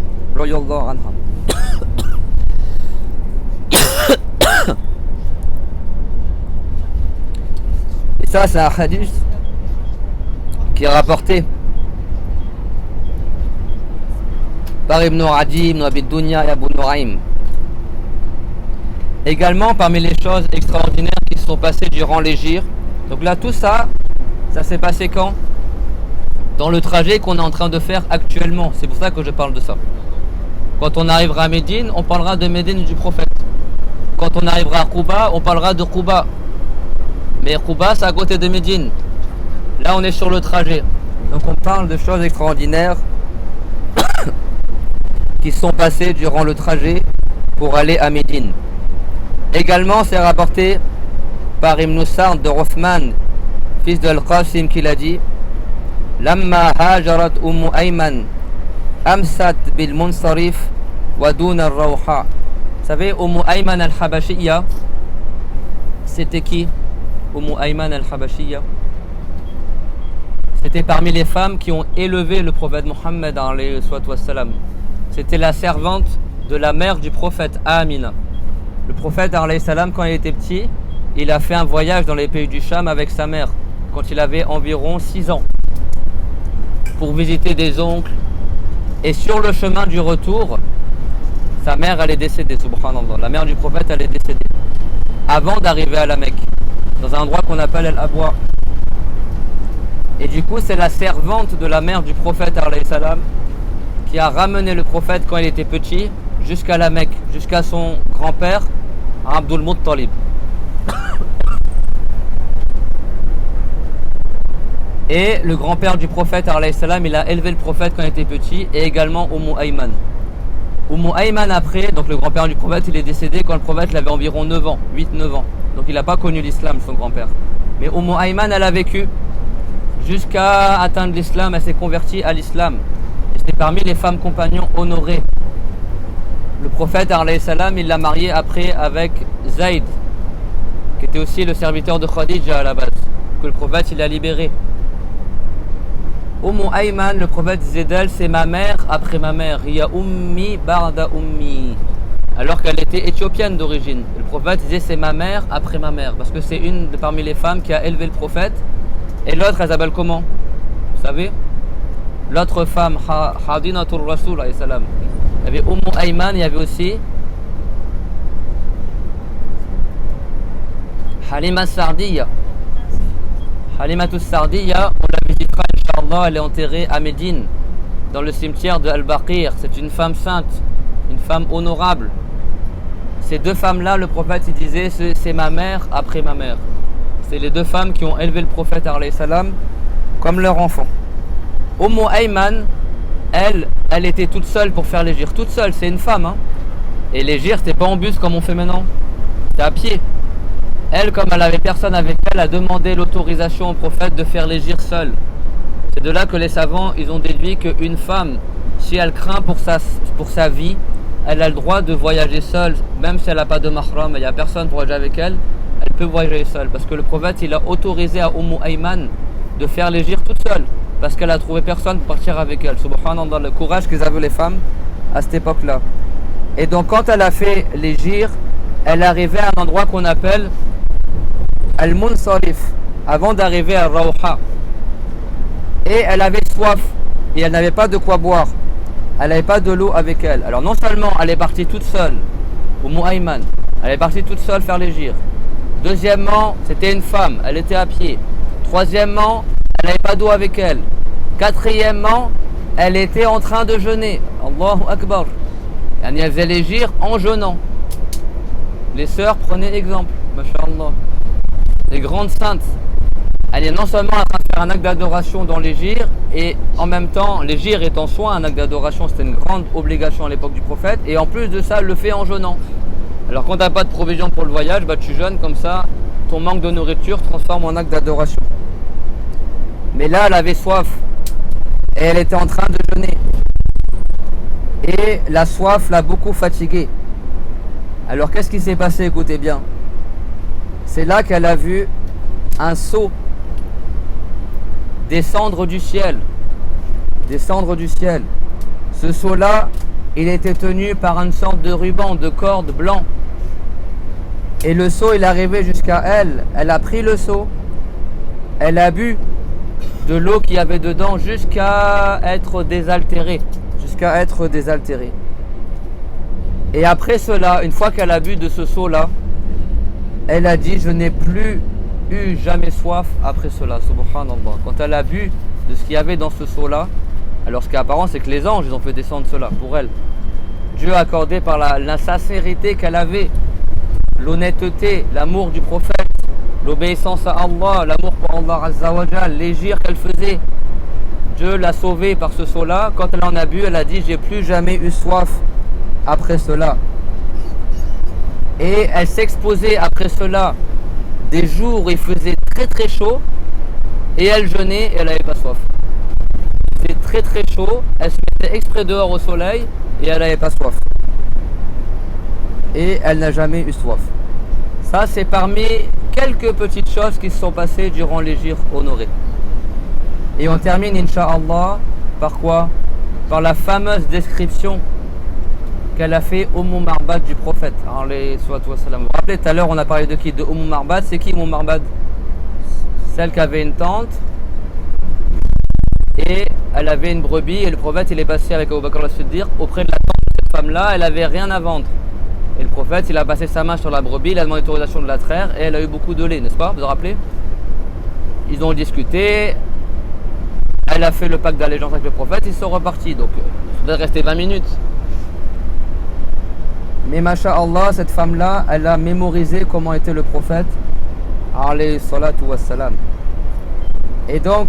[SPEAKER 1] Et ça, c'est un hadith qui est rapporté par Ibn Adi, Ibn Abi Dunya et Abu Nu'aym. Également, parmi les choses extraordinaires qui se sont passées durant l'hégire, donc là, tout ça, ça s'est passé quand? Dans le trajet qu'on est en train de faire actuellement. C'est pour ça que je parle de ça. Quand on arrivera à Médine, on parlera de Médine du prophète. Quand on arrivera à Quba, on parlera de Quba. Mais Quba, c'est à côté de Médine. Là, on est sur le trajet. Donc on parle de choses extraordinaires qui sont passées durant le trajet pour aller à Médine. Également, c'est rapporté par Ibn Sa'd de Rothman, fils de Al-Qasim, qui l'a dit Lamma hajarat Ayman amsat bil munsarif wa dun al-rawha. Vous savez, Ayman al-Habashiyya, c'était qui? Ayman al-Habashiyya, c'était parmi les femmes qui ont élevé le prophète Mohammed alayhi wassalam. C'était la servante de la mère du prophète Amina. Le prophète alayhi salam, quand il était petit, il a fait un voyage dans les pays du Cham avec sa mère quand il avait environ 6 ans pour visiter des oncles. Et sur le chemin du retour, sa mère elle est décédée, subhanallah. La mère du prophète elle est décédée avant d'arriver à la Mecque, dans un endroit qu'on appelle Al-Abwa. Et du coup, c'est la servante de la mère du prophète alayhi salam qui a ramené le prophète quand il était petit jusqu'à la Mecque, jusqu'à son grand-père Abdul Muttalib. Et le grand-père du prophète, il a élevé le prophète quand il était petit, et également Ayman. Ayman après, donc le grand-père du prophète, il est décédé quand le prophète avait environ 9 ans, 8-9 ans. Donc il n'a pas connu l'islam, son grand-père. Mais Ayman, elle a vécu jusqu'à atteindre l'islam, elle s'est convertie à l'islam. Et c'est parmi les femmes compagnons honorées. Le prophète, il l'a mariée après avec Zayd, qui était aussi le serviteur de Khadija à la base, que le prophète il a libéré. Ayman, le prophète disait d'elle, c'est ma mère après ma mère. Ya ummi barda ummi. Alors qu'elle était éthiopienne d'origine. Le prophète disait c'est ma mère après ma mère. Parce que c'est une de parmi les femmes qui a élevé le prophète. Et l'autre, elle s'appelle comment? Vous savez? L'autre femme, Hadinatul Rasul alayhi salam. Il y avait Ayman, il y avait aussi Halima Sardiya. Halimatus Sardiya, on la visitera, Inch'Allah, elle est enterrée à Médine, dans le cimetière de Al-Baqir. C'est une femme sainte, une femme honorable. Ces deux femmes-là, le prophète, il disait, c'est ma mère après ma mère. C'est les deux femmes qui ont élevé le prophète, alayhi salam, comme leur enfant. Ayman, elle était toute seule pour faire les gîres. Toute seule, c'est une femme. Hein. Et les gîres, c'était pas en bus comme on fait maintenant. C'était à pied. Elle, comme elle avait personne avec elle, a demandé l'autorisation au prophète de faire les gîres seule. C'est de là que les savants, ils ont déduit qu'une femme, si elle craint pour sa vie, elle a le droit de voyager seule, même si elle n'a pas de mahram, il n'y a personne pour voyager avec elle, elle peut voyager seule. Parce que le prophète, il a autorisé à Ayman de faire les gîres toute seule, parce qu'elle a trouvé personne pour partir avec elle. Subhanallah, le courage qu'ils avaient les femmes à cette époque-là. Et donc quand elle a fait les gîres, elle arrivait à un endroit qu'on appelle Al-Munsarif, avant d'arriver à Rawha. Et elle avait soif, et elle n'avait pas de quoi boire. Elle n'avait pas de l'eau avec elle. Alors non seulement elle est partie toute seule, Ayman, elle est partie toute seule faire les gîres. Deuxièmement, c'était une femme, elle était à pied. Troisièmement, elle n'avait pas d'eau avec elle. Quatrièmement, elle était en train de jeûner. Allahu Akbar. Elle faisait les gîres en jeûnant. Les sœurs prenaient exemple, masha'Allah. Les grandes saintes. Elle est non seulement en train de faire un acte d'adoration dans les gîres, et en même temps, les gîres étant en soi un acte d'adoration, c'était une grande obligation à l'époque du prophète, et en plus de ça, elle le fait en jeûnant. Alors quand tu n'as pas de provision pour le voyage, tu jeûnes comme ça, ton manque de nourriture transforme en acte d'adoration. Mais là, elle avait soif, et elle était en train de jeûner. Et la soif l'a beaucoup fatiguée. Alors qu'est-ce qui s'est passé? Écoutez bien. C'est là qu'elle a vu un seau descendre du ciel. Descendre du ciel. Ce seau-là, il était tenu par une sorte de ruban, de corde blanc. Et le seau, il est arrivé jusqu'à elle. Elle a pris le seau. Elle a bu de l'eau qu'il y avait dedans jusqu'à être désaltérée. Jusqu'à être désaltérée. Et après cela, une fois qu'elle a bu de ce seau-là, elle a dit, je n'ai plus eu jamais soif après cela, subhanallah. Quand elle a bu de ce qu'il y avait dans ce seau-là, alors ce qui est apparent, c'est que les anges, ils ont fait descendre cela pour elle. Dieu a accordé par la sincérité qu'elle avait, l'honnêteté, l'amour du prophète, l'obéissance à Allah, l'amour pour Allah Azza wa Jal, les gîres qu'elle faisait. Dieu l'a sauvée par ce seau-là. Quand elle en a bu, elle a dit, j'ai plus jamais eu soif après cela. Et elle s'exposait après cela des jours où il faisait très très chaud, et elle jeûnait et elle n'avait pas soif. C'était très très chaud, elle se mettait exprès dehors au soleil et elle n'avait pas soif. Et elle n'a jamais eu soif. Ça, c'est parmi quelques petites choses qui se sont passées durant les gîres honorés. Et on termine, Inch'Allah, par quoi? Par la fameuse description qu'elle a fait Marbad du prophète. Vous vous rappelez tout à l'heure, on a parlé de qui? De Marbad. C'est qui Marbad? Celle qui avait une tente et elle avait une brebis, et le prophète il est passé avec Abu Bakr al-Siddiq auprès de la tente de cette femme là. Elle avait rien à vendre, et le prophète il a passé sa main sur la brebis, il a demandé l'autorisation de la traire, et elle a eu beaucoup de lait, n'est-ce pas? Vous vous rappelez? Ils ont discuté, elle a fait le pacte d'allégeance avec le prophète, ils sont repartis. Donc il faudrait rester 20 minutes. Mais masha'Allah, cette femme-là, elle a mémorisé comment était le prophète, alayhi salatu wassalam. Et donc,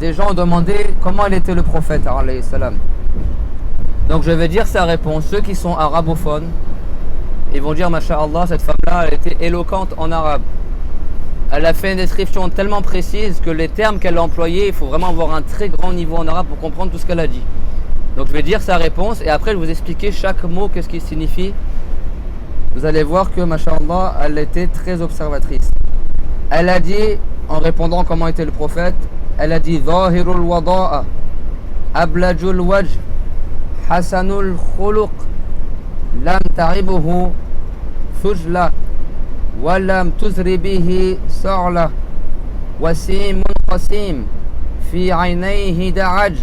[SPEAKER 1] des gens ont demandé comment il était le prophète, alayhi salam. Donc je vais dire sa réponse. Ceux qui sont arabophones, ils vont dire, masha'Allah, cette femme-là, elle était éloquente en arabe. Elle a fait une description tellement précise que les termes qu'elle a employés, il faut vraiment avoir un très grand niveau en arabe pour comprendre tout ce qu'elle a dit. Donc je vais dire sa réponse et après je vais vous expliquer chaque mot, qu'est-ce qu'il signifie. Vous allez voir que, masha'Allah, elle était très observatrice. Elle a dit, en répondant comment était le prophète, elle a dit « Zahirul wada'a, ablajul wajh, hasanul khuluq, lam ta'ibuhu thujla, wa lam tuzri bihi sa'la, wasimun qasim, fi aynayhi da'aj,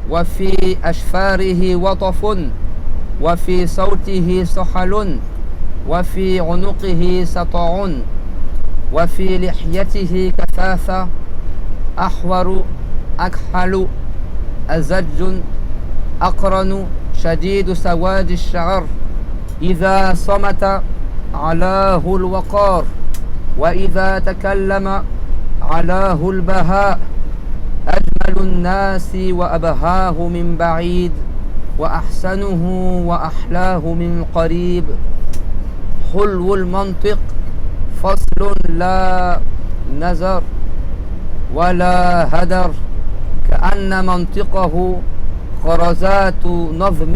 [SPEAKER 1] wa fi ashfarihi watafun, wa fi sawtihi sahalun, wa fi unuqihi sata'un, wa fi lihyatihi kathatha, أحور أكحل أزج أقرن شديد سواد الشعر إذا صمت علاه الوقار وإذا تكلم علاه البهاء أجمل الناس وأبهاه من بعيد وأحسنه وأحلاه من قريب حلو المنطق فصل لا نزر ولا هدر كأن منطقه خرزات نظم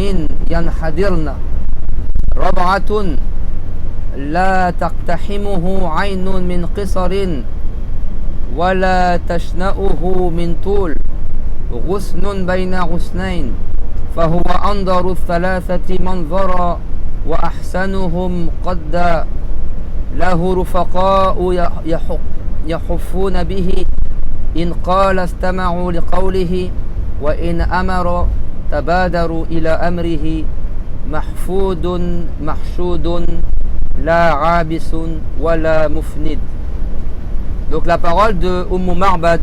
[SPEAKER 1] ينحدرن ربعة لا تقتحمه عين من قصر ولا تشنأه من طول غصن بين غصنين فهو أنظر الثلاثة منظرا وأحسنهم قدا له رفقاء يحفون به إن قال استمعوا لقوله وإن أمر تبادروا إلى أمره محفود محشود لا عابس ولا مفند. Donc la parole de Ma'bad,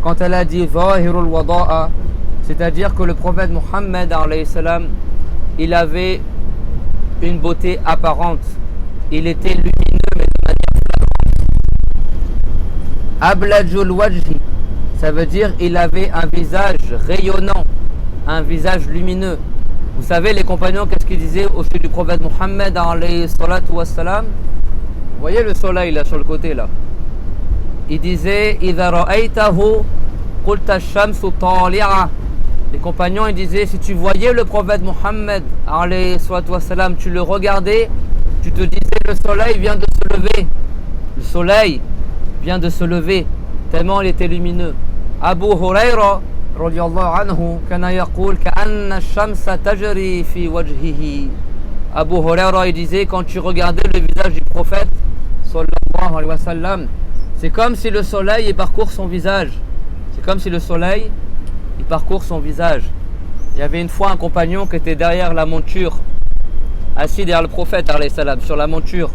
[SPEAKER 1] quand elle a dit Zahirul wada'a, c'est-à-dire que le prophète Mohammed alayhi salam, il avait une beauté apparente, il était lumineux mais de manière Ablajul wajhi, ça veut dire il avait un visage rayonnant, un visage lumineux. Vous savez les compagnons qu'est-ce qu'ils disaient au sujet du prophète Mohammed alayhi salatu wassalam? Vous voyez le soleil là sur le côté là. Il disait idha ra'aytahu qulta ash-shamsu tali'a. Les compagnons ils disaient si tu voyais le prophète Mohammed alayhi salatu wassalam, tu le regardais, tu te disais le soleil vient de se lever. Le soleil vient de se lever, tellement il était lumineux. Abu Hurayra radiyallahu anhu kana yaqul ka'anna ash-shamsa tajri fi wajhihi. Abu Hurayra il disait quand tu regardais le visage du prophète sallallahu alayhi wa sallam, c'est comme si le soleil il parcourt son visage. C'est comme si le soleil il parcourt son visage. Il y avait une fois un compagnon qui était derrière la monture, assis derrière le prophète alayhi salam sur la monture.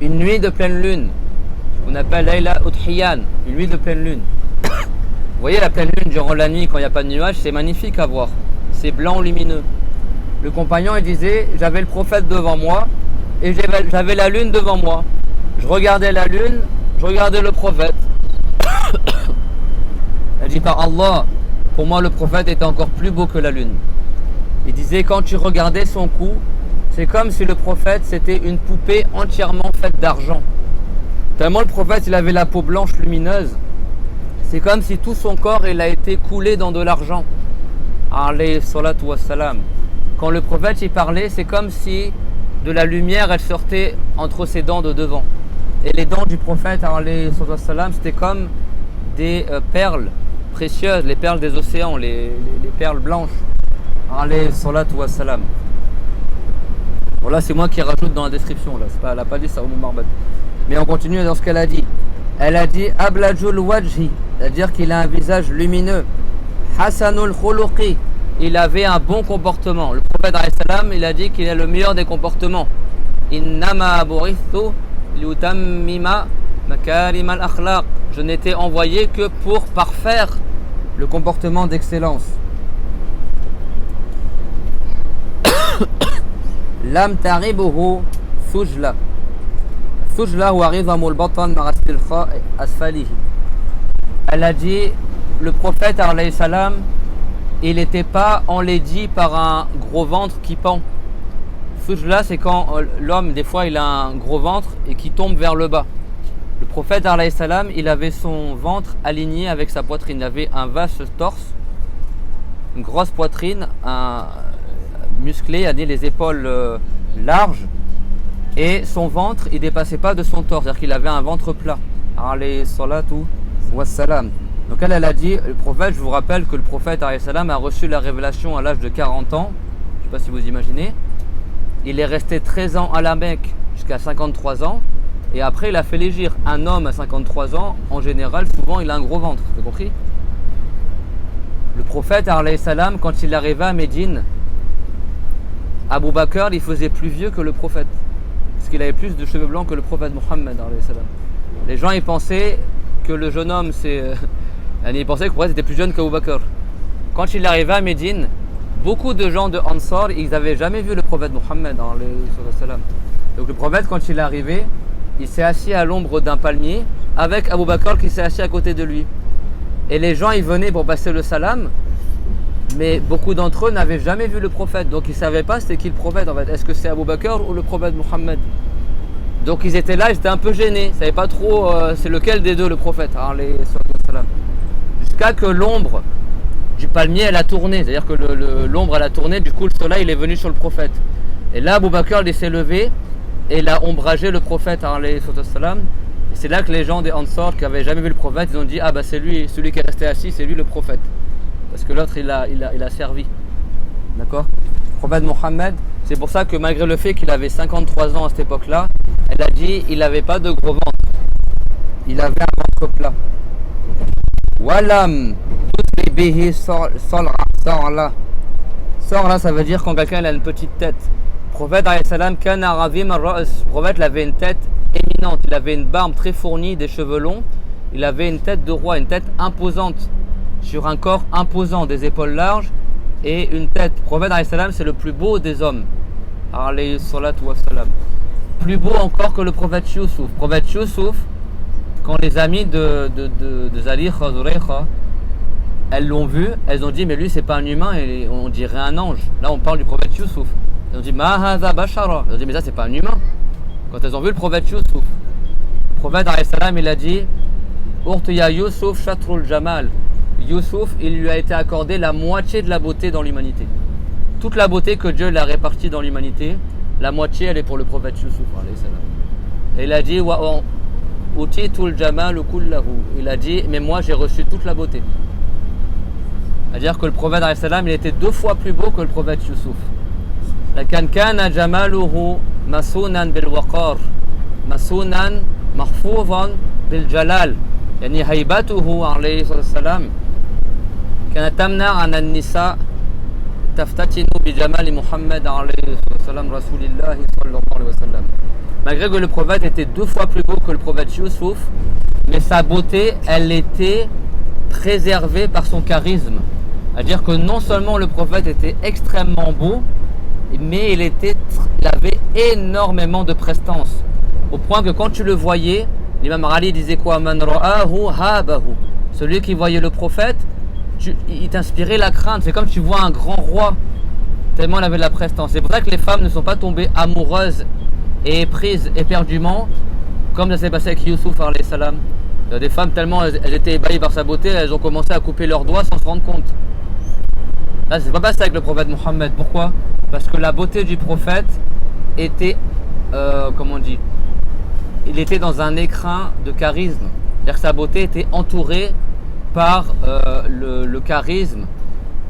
[SPEAKER 1] Une nuit de pleine lune. On appelle Layla Udhiyan, une nuit de pleine lune. Vous voyez la pleine lune durant la nuit quand il n'y a pas de nuages, c'est magnifique à voir. C'est blanc lumineux. Le compagnon il disait, j'avais le prophète devant moi et j'avais la lune devant moi. Je regardais la lune, je regardais le prophète. Elle dit par Allah, pour moi le prophète était encore plus beau que la lune. Il disait quand tu regardais son cou, c'est comme si le prophète c'était une poupée entièrement faite d'argent. Tellement le prophète il avait la peau blanche lumineuse, c'est comme si tout son corps il a été coulé dans de l'argent. Alayhi salatu wassalam. Quand le prophète il parlait, c'est comme si de la lumière elle sortait entre ses dents de devant. Et les dents du prophète alayhi salatu wassalam, c'était comme des perles précieuses, les perles des océans, les perles blanches. Alayhi salatu wassalam. Voilà, c'est moi qui rajoute dans la description là, elle n'a pas dit ça au Ma'bad. Mais on continue dans ce qu'elle a dit. Elle a dit Ablajul wajhi, c'est-à-dire qu'il a un visage lumineux. Hasanul khuluqi, il avait un bon comportement. Le prophète alayhi salam, il a dit qu'il a le meilleur des comportements. Innama bu'ithu liutammima makarim al-akhlaq. Je n'étais envoyé que pour parfaire le comportement d'excellence. Lam taribuhu thujla. Thujla huwa ridhamul batan ma'a istilqa asfalihi. Elle a dit, le prophète alayhi salam, il n'était pas enlaidi par un gros ventre qui pend. Thujla, c'est quand l'homme, des fois, il a un gros ventre et qui tombe vers le bas. Le prophète alayhi salam, il avait son ventre aligné avec sa poitrine. Il avait un vaste torse, une grosse poitrine, un musclé, c'est-à-dire les épaules larges, et son ventre, il dépassait pas de son torse, c'est-à-dire qu'il avait un ventre plat. Alayhi salatu wassalam. Donc elle a dit, le prophète, je vous rappelle que le prophète alayhi salam a reçu la révélation à l'âge de 40 ans, je ne sais pas si vous imaginez. Il est resté 13 ans à la Mecque jusqu'à 53 ans, et après il a fait l'hégire. Un homme à 53 ans, en général, souvent il a un gros ventre, vous avez compris? Le prophète alayhi salam, quand il arrivait à Médine, Abu Bakr, il faisait plus vieux que le prophète, parce qu'il avait plus de cheveux blancs que le prophète Mohammed alayhi salam. Les gens ils pensaient que le jeune homme, ils pensaient que le prophète était plus jeune qu'Abu Bakr. Quand il arrivait à Médine, beaucoup de gens de Ansar, ils n'avaient jamais vu le prophète Mohammed alayhi salam. Donc le prophète, quand il est arrivé, il s'est assis à l'ombre d'un palmier avec Abu Bakr qui s'est assis à côté de lui. Et les gens ils venaient pour passer le salam, mais beaucoup d'entre eux n'avaient jamais vu le prophète, donc ils ne savaient pas c'était qui le prophète en fait. Est-ce que c'est Abu Bakr ou le prophète Mohammed? Donc ils étaient là, ils étaient un peu gênés, ils ne savaient pas trop c'est lequel des deux le prophète. Jusqu'à que l'ombre du palmier elle a tourné, c'est-à-dire que l'ombre elle a tourné, du coup le soleil il est venu sur le prophète. Et là Abu Bakr il s'est levé et il a ombragé le prophète. Et c'est là que les gens des Ansar qui n'avaient jamais vu le prophète, ils ont dit, ah bah c'est lui, celui qui est resté assis, c'est lui le prophète. Parce que l'autre il a servi. D'accord? Le prophète Mohammed, c'est pour ça que malgré le fait qu'il avait 53 ans à cette époque-là, elle a dit il n'avait pas de gros ventre. Il avait un ventre plat. Walam tudribihi sorla. Sorla, ça veut dire quand quelqu'un a une petite tête. Le prophète alayhi salam kana ravim ar-ra's. Le prophète il avait une tête éminente, il avait une barbe très fournie, des cheveux longs, il avait une tête de roi, une tête imposante, sur un corps imposant, des épaules larges et une tête. Le prophète alayhi salam, c'est le plus beau des hommes. Alayhi salatu wassalam. Plus beau encore que le prophète Youssouf. Le prophète Youssouf, quand les amis de Zalikha, Zuleykha, elles l'ont vu, elles ont dit mais lui c'est pas un humain, on dirait un ange. Là on parle du prophète Youssouf. Elles ont dit ma hadha bashara. Elles ont dit mais ça c'est pas un humain. Quand elles ont vu le prophète Youssouf, le prophète alayhi salam il a dit Urtiya Youssouf shatrul jamal. Youssouf, il lui a été accordé la moitié de la beauté dans l'humanité. Toute la beauté que Dieu l'a répartie dans l'humanité, la moitié elle est pour le prophète Youssouf alayhi salam. Et il a dit wa utitul jamal kullahu. Il a dit mais moi j'ai reçu toute la beauté. C'est-à-dire que le prophète alayhi salam il était 2 fois plus beau que le prophète Youssouf. Lakin kana jamaluhu masunan bil waqar, masunan mahfouzan bil jalal. يعني هيبته عليه الصلاة والسلام كانت تمنع عن النساء تفتتن بجمال محمد عليه الصلاة والسلام رسول الله صلى الله عليه وسلم. Malgré que le prophète était 2 fois plus beau que le prophète Youssouf, mais sa beauté, elle était préservée par son charisme. C'est-à-dire que non seulement le prophète était extrêmement beau, mais il avait énormément de prestance. Au point que quand tu le voyais, l'imam Ali disait quoi? Man ra'ahu habahu. Celui qui voyait le prophète, il t'inspirait la crainte. C'est comme tu vois un grand roi, tellement il avait de la prestance. C'est pour ça que les femmes ne sont pas tombées amoureuses et prises éperdument, comme ça s'est passé avec Youssouf alayhi salam. Des femmes tellement elles étaient ébahies par sa beauté, elles ont commencé à couper leurs doigts sans se rendre compte. Là, c'est pas passé avec le prophète Mohammed. Pourquoi? Parce que la beauté du prophète était, comment on dit, il était dans un écrin de charisme. C'est-à-dire que sa beauté était entourée par le charisme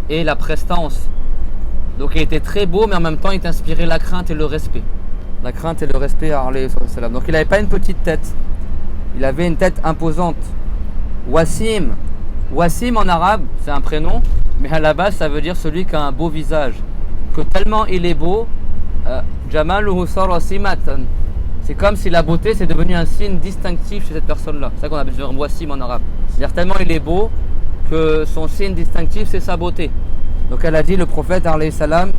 [SPEAKER 1] et la prestance. Donc il était très beau, mais en même temps il t'inspirait la crainte et le respect. La crainte et le respect à alayhi salam. Donc il n'avait pas une petite tête, il avait une tête imposante. Wassim. Wassim en arabe, c'est un prénom, mais à la base ça veut dire celui qui a un beau visage. Que tellement il est beau, Jamaluhu sar wasimatan. C'est comme si la beauté c'est devenu un signe distinctif chez cette personne-là. C'est ça qu'on appelle le wassim en arabe. C'est-à-dire tellement il est beau que son signe distinctif c'est sa beauté. Donc elle a dit, le prophète alayhi salam,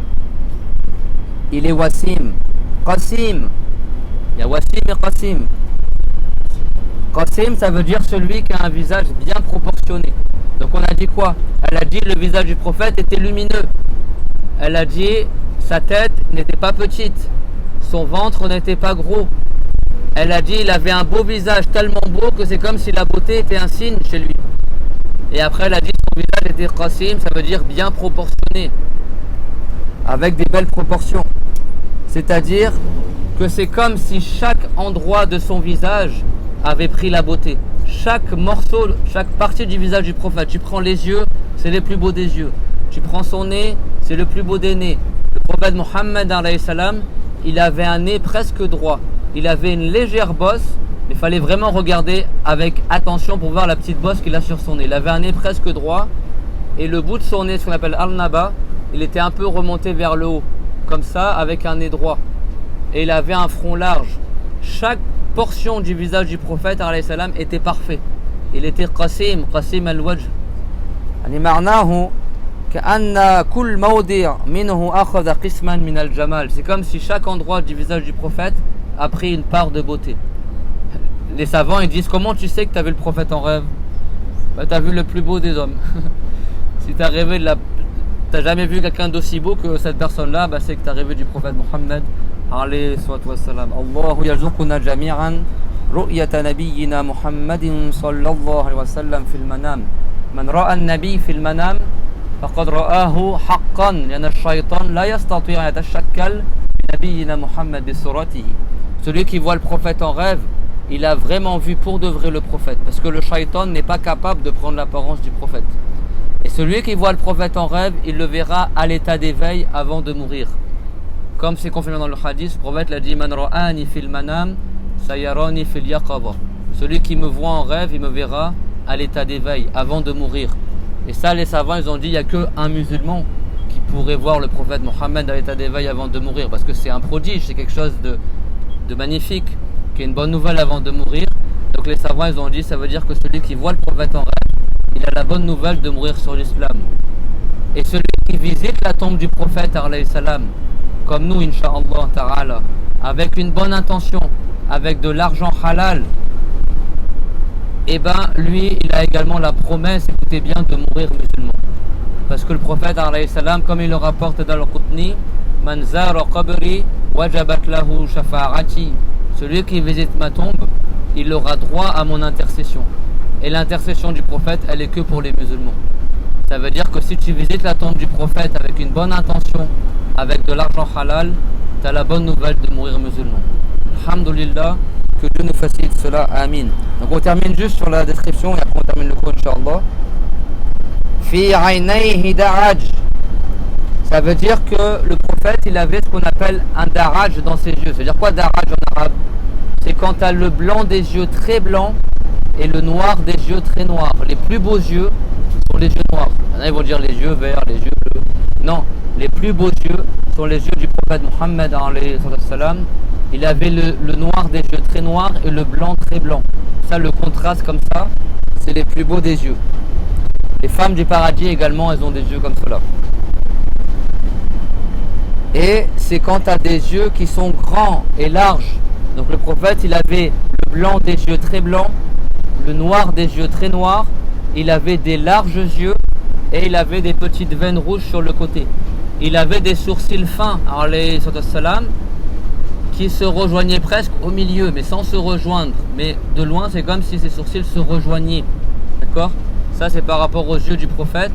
[SPEAKER 1] il est Wassim. Qasim. Il y a Wassim et Qasim. Qasim, ça veut dire celui qui a un visage bien proportionné. Donc on a dit quoi? Elle a dit le visage du prophète était lumineux. Elle a dit sa tête n'était pas petite. Son ventre n'était pas gros. Elle a dit il avait un beau visage tellement beau que c'est comme si la beauté était un signe chez lui. Et après elle a dit son visage était Qasim, ça veut dire bien proportionné. Avec des belles proportions. C'est-à-dire que c'est comme si chaque endroit de son visage avait pris la beauté. Chaque morceau, chaque partie du visage du prophète, tu prends les yeux, c'est les plus beaux des yeux. Tu prends son nez, c'est le plus beau des nez. Le prophète Mohammed alayhi salam, il avait un nez presque droit. Il avait une légère bosse, mais il fallait vraiment regarder avec attention pour voir la petite bosse qu'il a sur son nez. Il avait un nez presque droit et le bout de son nez, ce qu'on appelle al-naba, il était un peu remonté vers le haut, comme ça, avec un nez droit. Et il avait un front large. Chaque portion du visage du prophète alayhi salam était parfait. Il était qasim al-wajh. يعني معناه كأن كل موضع منه أخذ قسما من الجمال. C'est comme si chaque endroit du visage du prophète a pris une part de beauté. Les savants ils disent comment tu sais que tu as vu le prophète en rêve? Bah, tu as vu le plus beau des hommes. Si tu as rêvé de t'as jamais vu quelqu'un d'aussi beau que cette personne-là, bah, c'est que tu as rêvé du prophète Mohammed alayhi wassalam. Allahu yarzuquna jami'an ru'yata nabiyyina Muhammadin sallallahu alayhi wa sallam fil manam. Man ra'a an-nabiy fil manam faqad ra'ahu haqqan li'anna ash-shaytan la yastati' an yatashakkal bi nabiyyina Muhammad bi suratihi. Celui qui voit le prophète en rêve, il a vraiment vu pour de vrai le prophète, parce que le shaytan n'est pas capable de prendre l'apparence du prophète. Et celui qui voit le prophète en rêve, il le verra à l'état d'éveil avant de mourir. Comme c'est confirmé dans le hadith, le prophète l'a dit: Man ra'ani fil manam, sayarani fil yaqaba. Celui qui me voit en rêve, il me verra à l'état d'éveil avant de mourir. Et ça, les savants, ils ont dit, il n'y a qu'un musulman qui pourrait voir le prophète Mohammed à l'état d'éveil avant de mourir, parce que c'est un prodige, c'est quelque chose de magnifique, qui est une bonne nouvelle avant de mourir. Donc les savants, ils ont dit, ça veut dire que celui qui voit le prophète en rêve, il a la bonne nouvelle de mourir sur l'islam. Et celui qui visite la tombe du prophète alayhi salam, comme nous, incha'Allah ta'ala, avec une bonne intention, avec de l'argent halal, et ben lui, il a également la promesse, écoutez bien, de mourir musulman. Parce que le prophète alayhi salam, comme il le rapporte dans le Qutni, Man zara qabri wajabat lahu shafa'ati. Celui qui visite ma tombe, il aura droit à mon intercession. Et l'intercession du prophète, elle est que pour les musulmans. Ça veut dire que si tu visites la tombe du prophète avec une bonne intention, avec de l'argent halal, tu as la bonne nouvelle de mourir musulman. Alhamdulillah, que Dieu nous facilite cela, amin. Donc on termine juste sur la description et après on termine le cours, Inch'Allah. Fi aynayhi da'aj. Ça veut dire que le prophète, il avait ce qu'on appelle un daraj dans ses yeux. C'est-à-dire quoi daraj en arabe? C'est quand tu as le blanc des yeux très blanc et le noir des yeux très noirs. Les plus beaux yeux sont les yeux noirs. Maintenant, ils vont dire les yeux verts, les yeux bleus. Non, les plus beaux yeux sont les yeux du prophète Mohammed alayhi salam. Il avait le noir des yeux très noirs et le blanc très blanc. Ça, le contraste comme ça, c'est les plus beaux des yeux. Les femmes du paradis également, elles ont des yeux comme cela. Et c'est quand tu as des yeux qui sont grands et larges. Donc le prophète, il avait le blanc des yeux très blancs, le noir des yeux très noirs, il avait des larges yeux et il avait des petites veines rouges sur le côté. Il avait des sourcils fins, alayhi salam, qui se rejoignaient presque au milieu, mais sans se rejoindre. Mais de loin, c'est comme si ses sourcils se rejoignaient. D'accord? Ça, c'est par rapport aux yeux du prophète.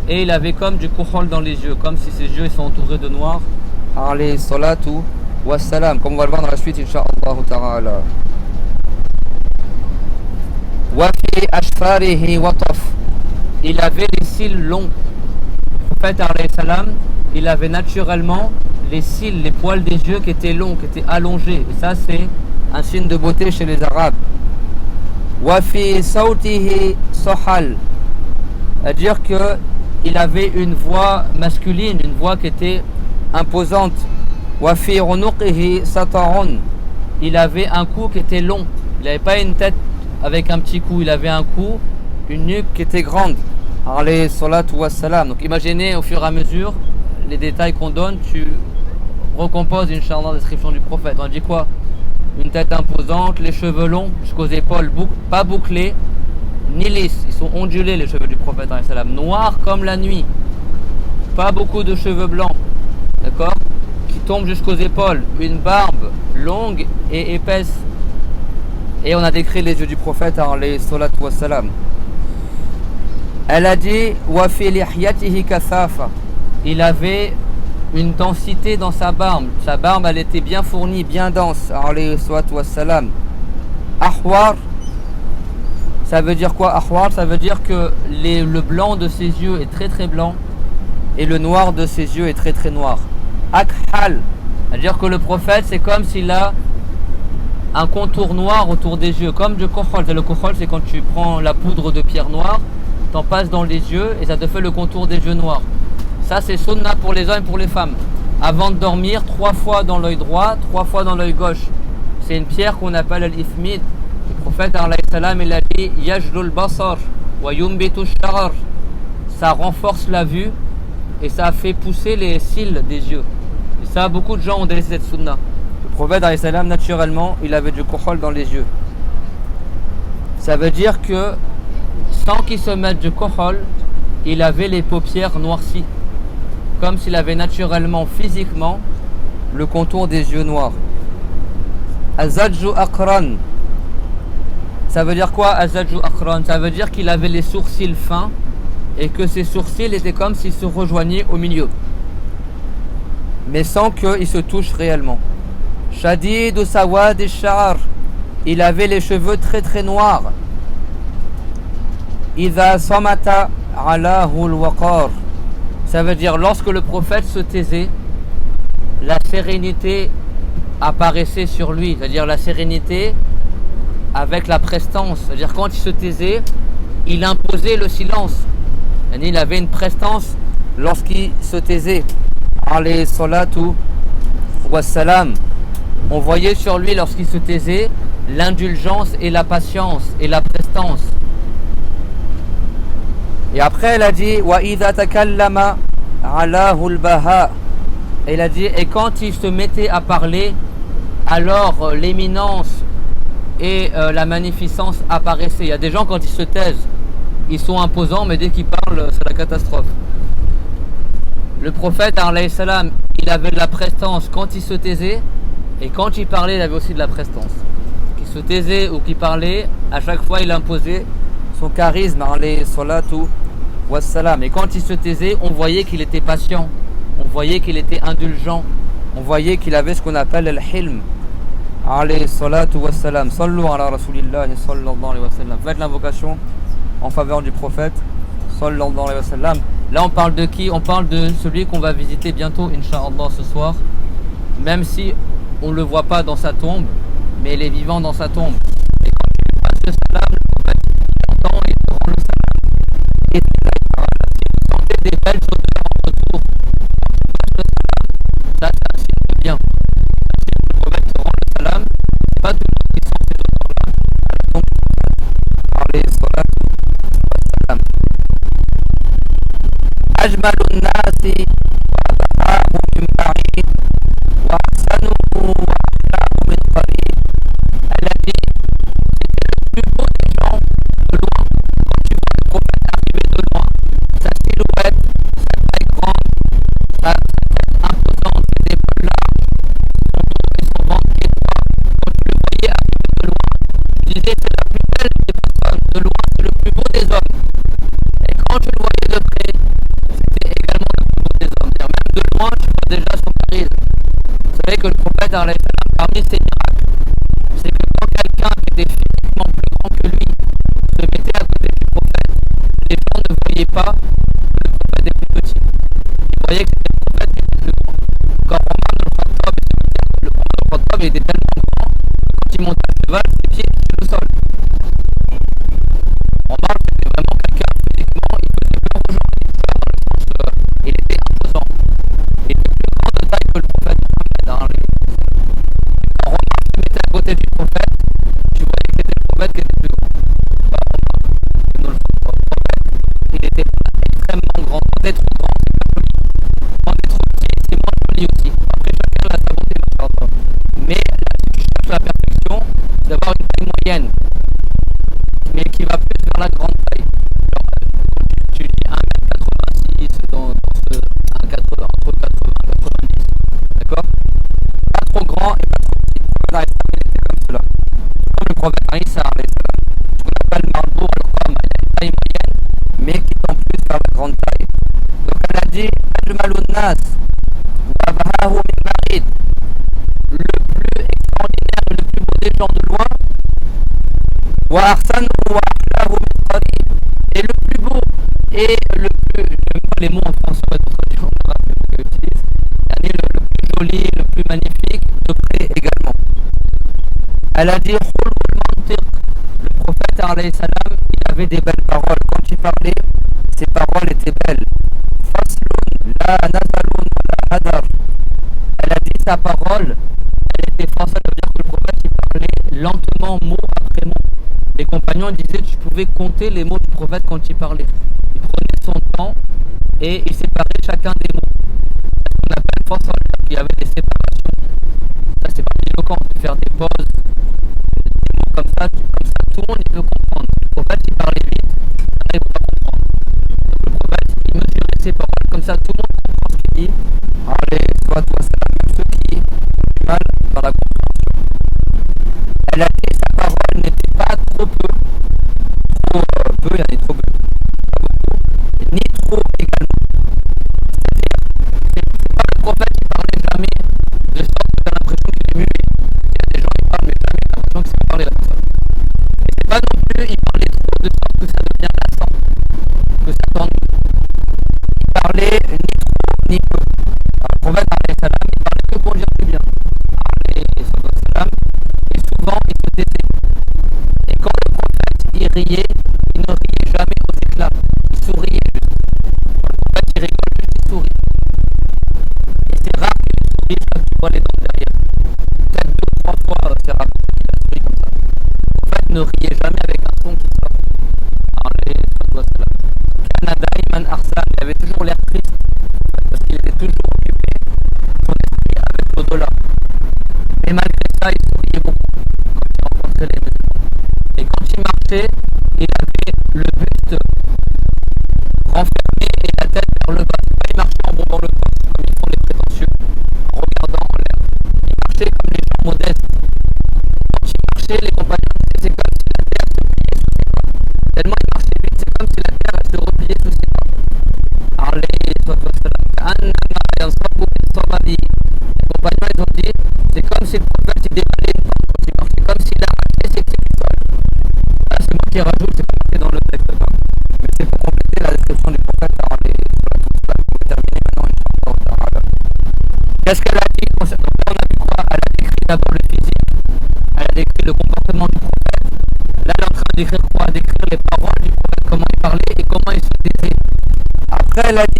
[SPEAKER 1] Et il avait comme du kuhol dans les yeux, comme si ses yeux ils sont entourés de noir. Alayhi salatu wassalam, comme on va le voir dans la suite, incha'Allah ta'ala. Wa fi ashfarihi wataf. Il avait les cils longs. Le prophète alayhi salam, il avait naturellement les cils, les poils des yeux qui étaient longs, qui étaient allongés. Et ça, c'est un signe de beauté chez les Arabes. Wa fi sawtihi sahal. C'est-à-dire qu'il avait une voix masculine, une voix qui était imposante. Wa fi unuqihi satarun. Il avait un cou qui était long. Il n'avait pas une tête avec un petit cou, il avait un cou, une nuque qui était grande. Alayhi salatu wassalam. Donc imaginez au fur et à mesure les détails qu'on donne, tu recompose, Inch'Allah, la description du prophète. On dit quoi? Une tête imposante, les cheveux longs jusqu'aux épaules, pas bouclés, ni lisses. Ils sont ondulés, les cheveux du prophète, noirs comme la nuit. Pas beaucoup de cheveux blancs, d'accord, qui tombent jusqu'aux épaules. Une barbe longue et épaisse. Et on a décrit les yeux du prophète, alayhi salatu wassalam. Elle a dit wa fi lihyatihi kathafa. Il avait une densité dans sa barbe. Sa barbe, elle était bien fournie, bien dense, alayhi salatu wassalam. Ahwar, ça veut dire quoi? Ahwar, ça veut dire que le blanc de ses yeux est très très blanc et le noir de ses yeux est très très noir. Akhal, c'est-à-dire que le prophète, c'est comme s'il a un contour noir autour des yeux, comme du kokhol. Le kokhol, c'est quand tu prends la poudre de pierre noire, t'en passes dans les yeux et ça te fait le contour des yeux noirs. Ça, c'est sunna pour les hommes et pour les femmes. Avant de dormir, 3 fois dans l'œil droit, 3 fois dans l'œil gauche. C'est une pierre qu'on appelle al-ithmid. Le prophète, alayhi salam, il a dit yajlul basar wa yumbitu sharar. Ça renforce la vue et ça fait pousser les cils des yeux. Et ça, beaucoup de gens ont délaissé cette sunna. Le prophète, alayhi salam, naturellement, il avait du kokhol dans les yeux. Ça veut dire que sans qu'il se mette du kokhol, il avait les paupières noircies, comme s'il avait naturellement, physiquement, le contour des yeux noirs. Azadju akran, ça veut dire quoi? Azadju akran, ça veut dire qu'il avait les sourcils fins et que ses sourcils étaient comme s'ils se rejoignaient au milieu, mais sans qu'ils se touchent réellement. Shadid sawad ash-sha'r, il avait les cheveux très très noirs. Idha samata alahu al-waqar, ça veut dire lorsque le prophète se taisait, la sérénité apparaissait sur lui, c'est-à-dire la sérénité avec la prestance, c'est-à-dire quand il se taisait, il imposait le silence. Il avait une prestance lorsqu'il se taisait. Alayhi salatu wassalam. On voyait sur lui lorsqu'il se taisait l'indulgence et la patience et la prestance. Et après elle a dit wa idha takallama alahu al-baha. Elle a dit et quand il se mettait à parler, alors l'éminence et la magnificence apparaissaient. Il y a des gens quand ils se taisent, ils sont imposants, mais dès qu'ils parlent, c'est la catastrophe. Le prophète, alayhi salam, il avait de la prestance quand il se taisait, et quand il parlait, il avait aussi de la prestance. Qu'il se taisait ou qu'il parlait, à chaque fois, il imposait son charisme, alayhi salatu wassalam. Et quand il se taisait, on voyait qu'il était patient, on voyait qu'il était indulgent, on voyait qu'il avait ce qu'on appelle al-hilm, alayhi salatu wassalam. Sallu ala rasulillahi sallallahu alayhi wa sallam. Faites l'invocation en faveur du prophète sallallahu alayhi wa sallam. Là on parle de qui? On parle de celui qu'on va visiter bientôt, Inch'Allah, ce soir. Même si on ne le voit pas dans sa tombe, mais il est vivant dans sa tombe. Et quand il passe le salam, le prophète entend et il rend le salam. Et si vous sentez des belles odeurs en retour, ça c'est un signe de bien. Si le prophète rend le salam, c'est pas tout le monde qui sent ces odeurs-là. Donc, parlez salam. أجمل الناس وأبهاه من بعيد وأحسنه وأحلاه من قريب. Elle a dit c'était le plus beau des gens de loin. Quand tu vois le prophète arriver de loin, sa silhouette, sa taille grande, sa tête imposante, ses épaules larges, son dos et son ventre étroit, quand tu le voyais arriver de loin, tu disais c'est la plus belle des personnes, de loin c'est le plus beau des hommes. Et quand tu le voyais de près, c'était également le plus beau des hommes. Même de loin, tu vois déjà son charisme. Vous savez que le prophète, parmi ses miracles, c'est que quand quelqu'un qui était physiquement plus grand que lui se mettait à côté du prophète, les gens ne voyaient pas que le prophète est plus petit. Ils voyaient que c'était le prophète qui était plus grand. Quand Omar al-Khattab, il était tellement grand, quand il montait à cheval, ses pieds étaient au sol. Omar, c'était vraiment quelqu'un physiquement, il faisait peur aux gens. Il était imposant. Il était plus grand de taille que le prophète Mohammed. Quand Omar se mettait à côté du prophète, tu voyais que c'était le prophète qui était plus grand. Il était extrêmement grand. Quand t'es trop grand, c'est pas joli. Quand t'es trop petit, c'est moins joli aussi. Après, chacun الناس وأبهاه من بعيد, le plus extraordinaire et le plus beau des gens de loin, وأحسنه وأحلاه من قريب, et le plus beau et le plus, j'aime pas les mots en français que j'utilise, le plus joli, le plus magnifique, de près également. Elle a dit le prophète alayhi salam, il avait des belles paroles. Quand il parlait, ses paroles étaient belles. Faslun la nazalun la hadar. Elle a dit sa parole, elle était forcée, ça veut dire que le prophète il parlait lentement, mot après mot. Les compagnons disaient que tu pouvais compter les mots du prophète quand il parlait. Il prenait son temps et il séparait chacun des mots. On appelle forcément qu'il y avait des séparations. Ça c'est pas éloquent de faire des pauses, des mots comme ça, tout le monde il peut comprendre. Le prophète il parlait vite, on n'arrive pas à comprendre. Donc le prophète il mesurait ses paroles, comme ça tout le monde comprend ce qu'il dit. Allez, soit toi ça, même ceux qui ont mal dans la compréhension. Elle a dit sa parole n'était pas trop peu, il y en a trop peu, pas beaucoup, ni trop également. C'est pas le prophète qui parlait jamais de sorte que tu as l'impression qu'il est muet. Il y a des gens qui parlent mais jamais tu as l'impression que c'est parler la personne. Mais c'est pas non plus il parlait trop de sorte que ça devient lassant, que ça t'ennuie. Il parlait ni trop ni peu. Alors le prophète alayhi salam, il parlait que pour dire du bien. Et souvent il se taisait. Et quand le prophète il riait, il ne riait jamais aux éclats. Il souriait juste. Quand le prophète il rigole juste, il sourit. Et c'est rare qu'il sourit quand tu vois les dents derrière. Peut-être 2 ou 3 fois, c'est rare qu'il a souri comme ça. Le prophète ne riait jamais avec un son qui sort. Canada, Iman Arsan, il avait toujours l'air triste parce qu'il était toujours occupé son esprit avec l'au-delà. Mais malgré ça, il souriait beaucoup quand il rencontrait les musulmans. Et quand il marchait, il avait le buste renfermé et la tête vers le bas. Il marchait en bombant le torse, comme ils font les prétentieux, en regardant en l'air. Il marchait comme les gens modestes. Quand il marchait, les compagnons disaient c'est comme si la terre se pliait sous ses pas. Tellement il marchait vite, c'est comme si la terre se repliait sous ses pas. Les compagnons ils ont dit c'est comme si le prophète il dévalait une pente quand il marchait, comme s'il arrachait ses pieds du sol. Là c'est moi qui rajoute, c'est pas marqué dans le texte, mais c'est pour compléter la description du prophète. Pour terminer maintenant une. Qu'est-ce qu'elle a dit? Donc là on a vu quoi? Elle a décrit d'abord le physique, elle a décrit le comportement du prophète. Là elle est en train d'écrire quoi? D'écrire les paroles du prophète, comment il parlait et comment il se taisait. Après elle a dit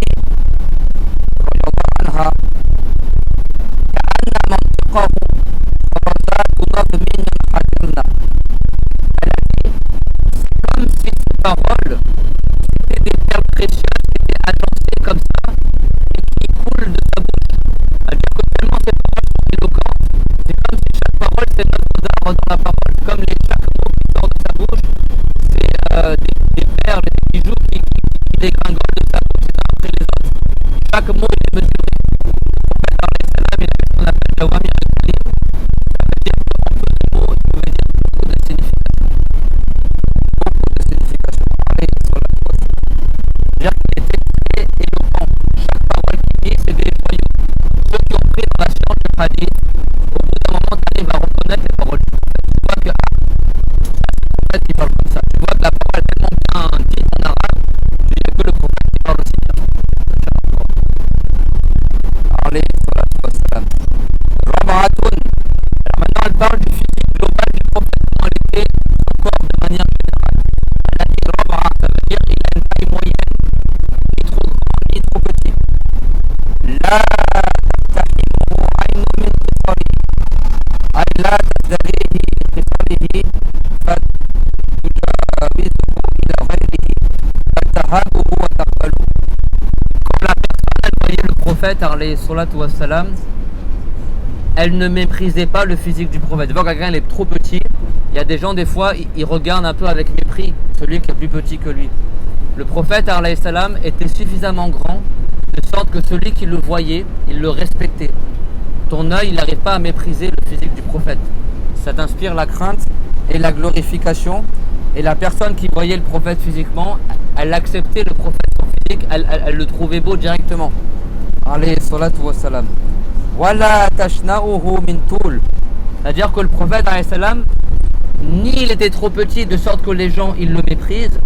[SPEAKER 1] comme si ces paroles étaient des perles précieuses qui étaient agencées comme ça et qui coulent de sa bouche. C'est-à-dire que tellement ces paroles sont éloquentes, c'est comme si chaque parole c'est une œuvre d'art dans la parole. Comme chaque mot qui sort de sa bouche, c'est des perles, des bijoux qui dégringolent de sa bouche les uns après les autres. Chaque mot est mesuré. Le prophète alayhi salam, il avait ce qu'on appelle jawami al-kalim. Ça veut dire que en peu de mots, il pouvait dire beaucoup de significations. C'est-à-dire qu'il était très éloquent. Chaque parole qu'il dit, c'est des joyaux. Ceux qui ont pris dans la science du hadith, au bout d'un moment, tu arrives à reconnaître les paroles du prophète. Tu vois que le prophète il parle comme ça. Tu vois que la parole est tellement bien dite en arabe, tu dis que le prophète il parle aussi bien. Alors maintenant elle parle du physique global du prophète, comment il était son corps de manière générale. Elle a dit Raba'a, ça veut dire il a une taille moyenne, ni trop grand ni trop petit. La tastahimuhu aynu min qisarihi, ay la tazdarihi qisarihi fatujawizuhu ila ghayrihi fatahabuhu wa taqbaluhu. Quand la personne elle voyait le prophète alayhi salatu wassalam, elle ne méprisait pas le physique du prophète. Tu vois, quelqu'un il est trop petit, il y a des gens des fois ils regardent un peu avec mépris celui qui est plus petit que lui. Le prophète alayhi salam était suffisamment grand de sorte que celui qui le voyait, il le respectait. Ton œil il n'arrive pas à mépriser le physique du prophète. Ça t'inspire la crainte et la glorification. Et la personne qui voyait le prophète physiquement, elle acceptait le prophète son physique, elle le trouvait beau directement. alayhi salatu wassalam. Wala tashna'uhu min toul. C'est-à-dire que le prophète alayhi salam, ni il était trop petit de sorte que les gens ils le méprisent,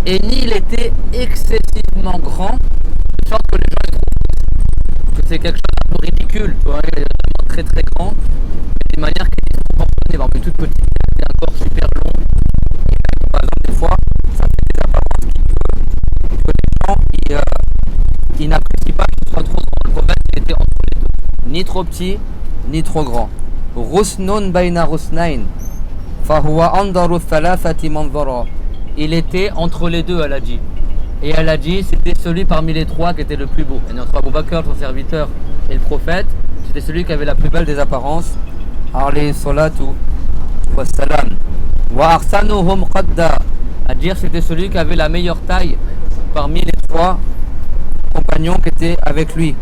[SPEAKER 1] et ni il était excessivement grand de sorte que les gens ils trouvent que c'est quelque chose d'un peu ridicule. Tu vois, il est vraiment très très grand, mais d'une manière qui est disproportionnée, voire toute petite, il a un corps super long. Et par exemple, des fois, ça fait des apparences que les gens ils n'apprécient pas que ce soit trop grand. Le prophète il était entre les deux, ni trop petit, ni trop grand. Rusnun bayna rusnain. Il était entre les deux, elle a dit. Et elle a dit, c'était celui parmi les trois qui était le plus beau. Et entre Abu Bakr, son serviteur, et le prophète, c'était celui qui avait la plus belle des apparences. Alayhi salatu wassalam. Wa ahsanuhum qadda. À dire, c'était celui qui avait la meilleure taille parmi les trois compagnons qui étaient avec lui.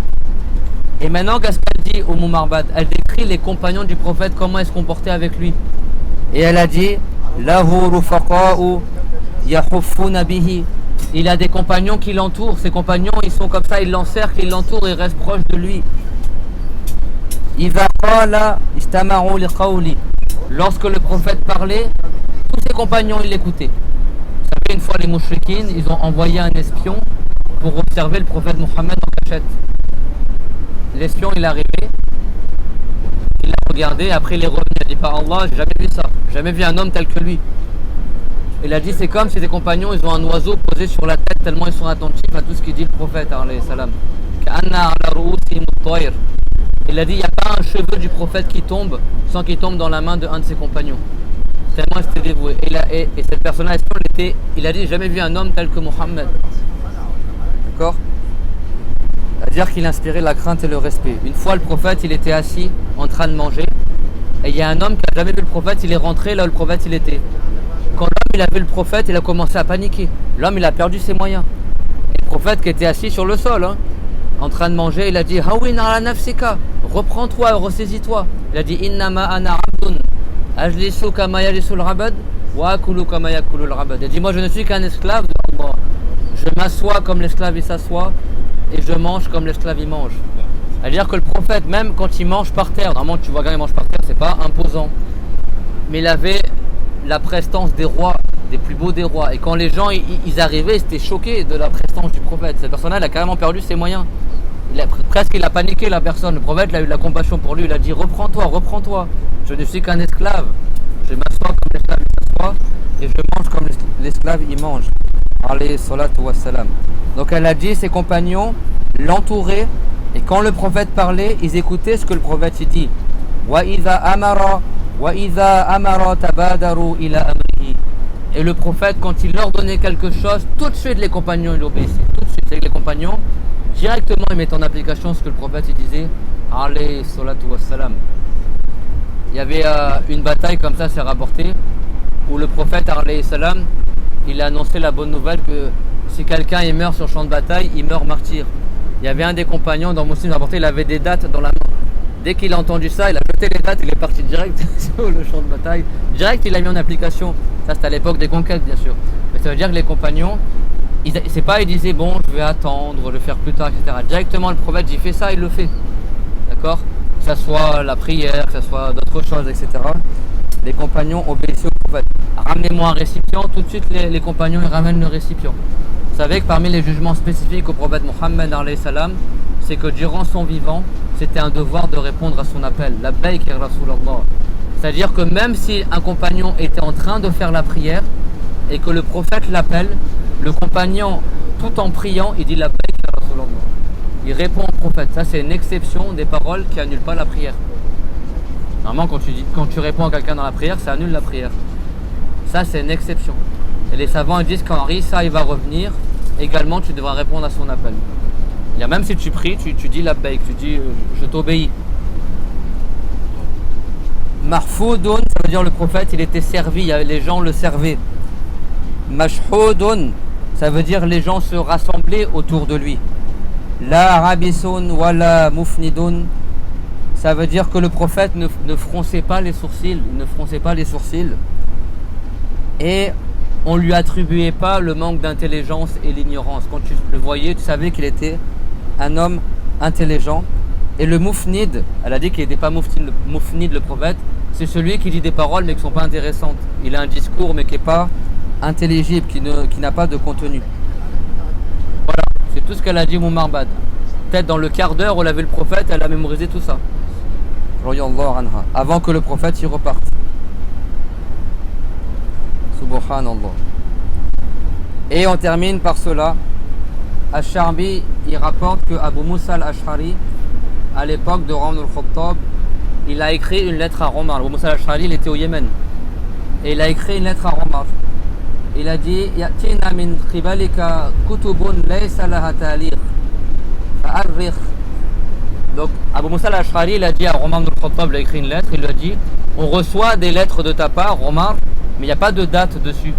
[SPEAKER 1] Et maintenant, qu'est-ce qu'elle dit au Marbad? Elle décrit les compagnons du prophète, comment ils se comportaient avec lui. Et elle a dit, lahu rufaqa'u yahuffuna bihi. Il a des compagnons qui l'entourent. Ces compagnons, ils sont comme ça, ils l'encerclent, ils l'entourent, ils restent proches de lui. Idha qala istama'u liqawli. Lorsque le prophète parlait, tous ses compagnons, ils l'écoutaient. Vous savez, une fois les mouchriquines, ils ont envoyé un espion pour observer le prophète Mohammed en cachette. L'espion, il est arrivé. Il l'a regardé, après il est revenu, il a dit par Allah, j'ai jamais vu ça, j'ai jamais vu un homme tel que lui. Il a dit c'est comme si tes compagnons ils ont un oiseau posé sur la tête tellement ils sont attentifs à tout ce qu'il dit le prophète alayhi salam. Il a dit il n'y a pas un cheveu du prophète qui tombe sans qu'il tombe dans la main d'un de ses compagnons. Tellement il s'était dévoué. Et cette personne-là, il a dit j'ai jamais vu un homme tel que Mohammed. D'accord? C'est-à-dire qu'il inspirait la crainte et le respect. Une fois, le prophète, il était assis en train de manger. Et il y a un homme qui n'a jamais vu le prophète, il est rentré là où le prophète il était. Quand l'homme il a vu le prophète, il a commencé à paniquer. L'homme, il a perdu ses moyens. Et le prophète qui était assis sur le sol, en train de manger, il a dit Hawin ala nafsika, reprends-toi, ressaisis-toi. Il a dit Innama ana abdun, ajlisu kama yajlisu al-abad, wa akulu kama yakulu al-abad. Il a dit moi je ne suis qu'un esclave de Allah. Je m'assois comme l'esclave il s'assoit. Et je mange comme l'esclave il mange. C'est-à-dire que le prophète, même quand il mange par terre, normalement tu vois quand il mange par terre, c'est pas imposant. Mais il avait la prestance des rois, des plus beaux des rois. Et quand les gens ils arrivaient, ils étaient choqués de la prestance du prophète. Cette personne-là, elle a carrément perdu ses moyens. Presque il a paniqué la personne. Le prophète il a eu de la compassion pour lui. Il a dit reprends-toi, reprends-toi. Je ne suis qu'un esclave. Je m'assois comme l'esclave il s'assoit. Et je mange comme l'esclave il mange. Alayhi salatu wassalam. Donc elle a dit ses compagnons l'entouraient et quand le prophète parlait, ils écoutaient ce que le prophète il dit. Wa idha amara tabadaru ila amrihi. Et le prophète quand il leur donnait quelque chose, tout de suite les compagnons ils obéissaient. Tout de suite, c'est que les compagnons directement ils mettaient en application ce que le prophète il disait. Alayhi salatu wassalam. Il y avait une bataille comme ça, c'est rapporté, où le prophète alayhi salam il a annoncé la bonne nouvelle que si quelqu'un il meurt sur le champ de bataille, il meurt martyr. Il y avait un des compagnons dans Muslim rapporté, il avait des dates dans la main. Dès qu'il a entendu ça, il a jeté les dates, il est parti direct sur le champ de bataille. Direct, il a mis en application. Ça, c'était à l'époque des conquêtes, bien sûr. Mais ça veut dire que les compagnons, c'est pas ils disaient bon, je vais attendre, je vais faire plus tard, etc. Directement, le prophète, il fait ça, il le fait. D'accord? Que ce soit la prière, que ce soit d'autres choses, etc. Les compagnons obéissaient au prophète. Ramenez-moi un récipient, tout de suite les compagnons ils ramènent le récipient. Vous savez que parmi les jugements spécifiques au prophète Mohammed alayhi salam, c'est que durant son vivant, c'était un devoir de répondre à son appel. Labbaik ya Rasulallah. C'est-à-dire que même si un compagnon était en train de faire la prière et que le prophète l'appelle, le compagnon, tout en priant, il dit Labbaik ya Rasulallah. Il répond au prophète. Ça, c'est une exception des paroles qui annulent pas la prière. Normalement, quand tu réponds à quelqu'un dans la prière, ça annule la prière. Ça, c'est une exception. Et les savants ils disent quand Isa il va revenir, également tu devras répondre à son appel. Il y a même si tu pries, tu dis labbaik, tu dis je t'obéis. Marfoudun, ça veut dire le prophète il était servi, les gens le servaient. Mashhoudun, ça veut dire les gens se rassemblaient autour de lui. La rabisun wala mufnidun, ça veut dire que le prophète ne fronçait pas les sourcils, et on lui attribuait pas le manque d'intelligence et l'ignorance. Quand tu le voyais, tu savais qu'il était un homme intelligent. Et le moufnid, elle a dit qu'il n'était pas moufnid le prophète, c'est celui qui dit des paroles mais qui ne sont pas intéressantes. Il a un discours mais qui n'est pas intelligible, qui n'a pas de contenu. Voilà, c'est tout ce qu'elle a dit Moumarbad. Peut-être dans le quart d'heure où elle a vu le prophète, elle a mémorisé tout ça. Avant que le prophète y reparte. Subhanallah. Et on termine par cela. Ash-Sharbi, il rapporte que Abu Musa al-Ash'ari, à l'époque de Omar al-Khattab, il a écrit une lettre à Omar. Abu Musa al-Ash'ari, il était au Yémen. Et il a écrit une lettre à Omar. Il a dit Ya'tina min qibalika kutubun laysa laha ta'liq fa'arrikh. Donc Abu Musa al-Ash'ari, il a dit à Omar al-Khattab, il a écrit une lettre, il lui a dit on reçoit des lettres de ta part, Omar, mais il n'y a pas de date dessus.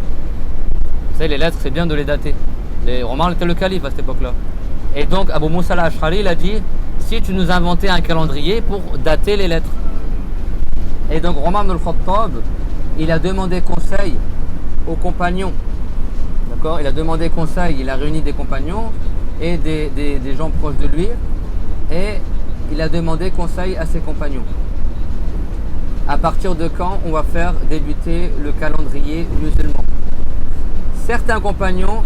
[SPEAKER 1] Vous savez, les lettres, c'est bien de les dater. Omar était le calife à cette époque-là. Et donc Abu Musa al-Ash'ari, il a dit si tu nous inventais un calendrier pour dater les lettres. Et donc Omar al-Khattab, il a demandé conseil aux compagnons. D'accord? Il a demandé conseil, il a réuni des compagnons et des gens proches de lui. Et il a demandé conseil à ses compagnons. À partir de quand on va faire débuter le calendrier musulman? Certains compagnons,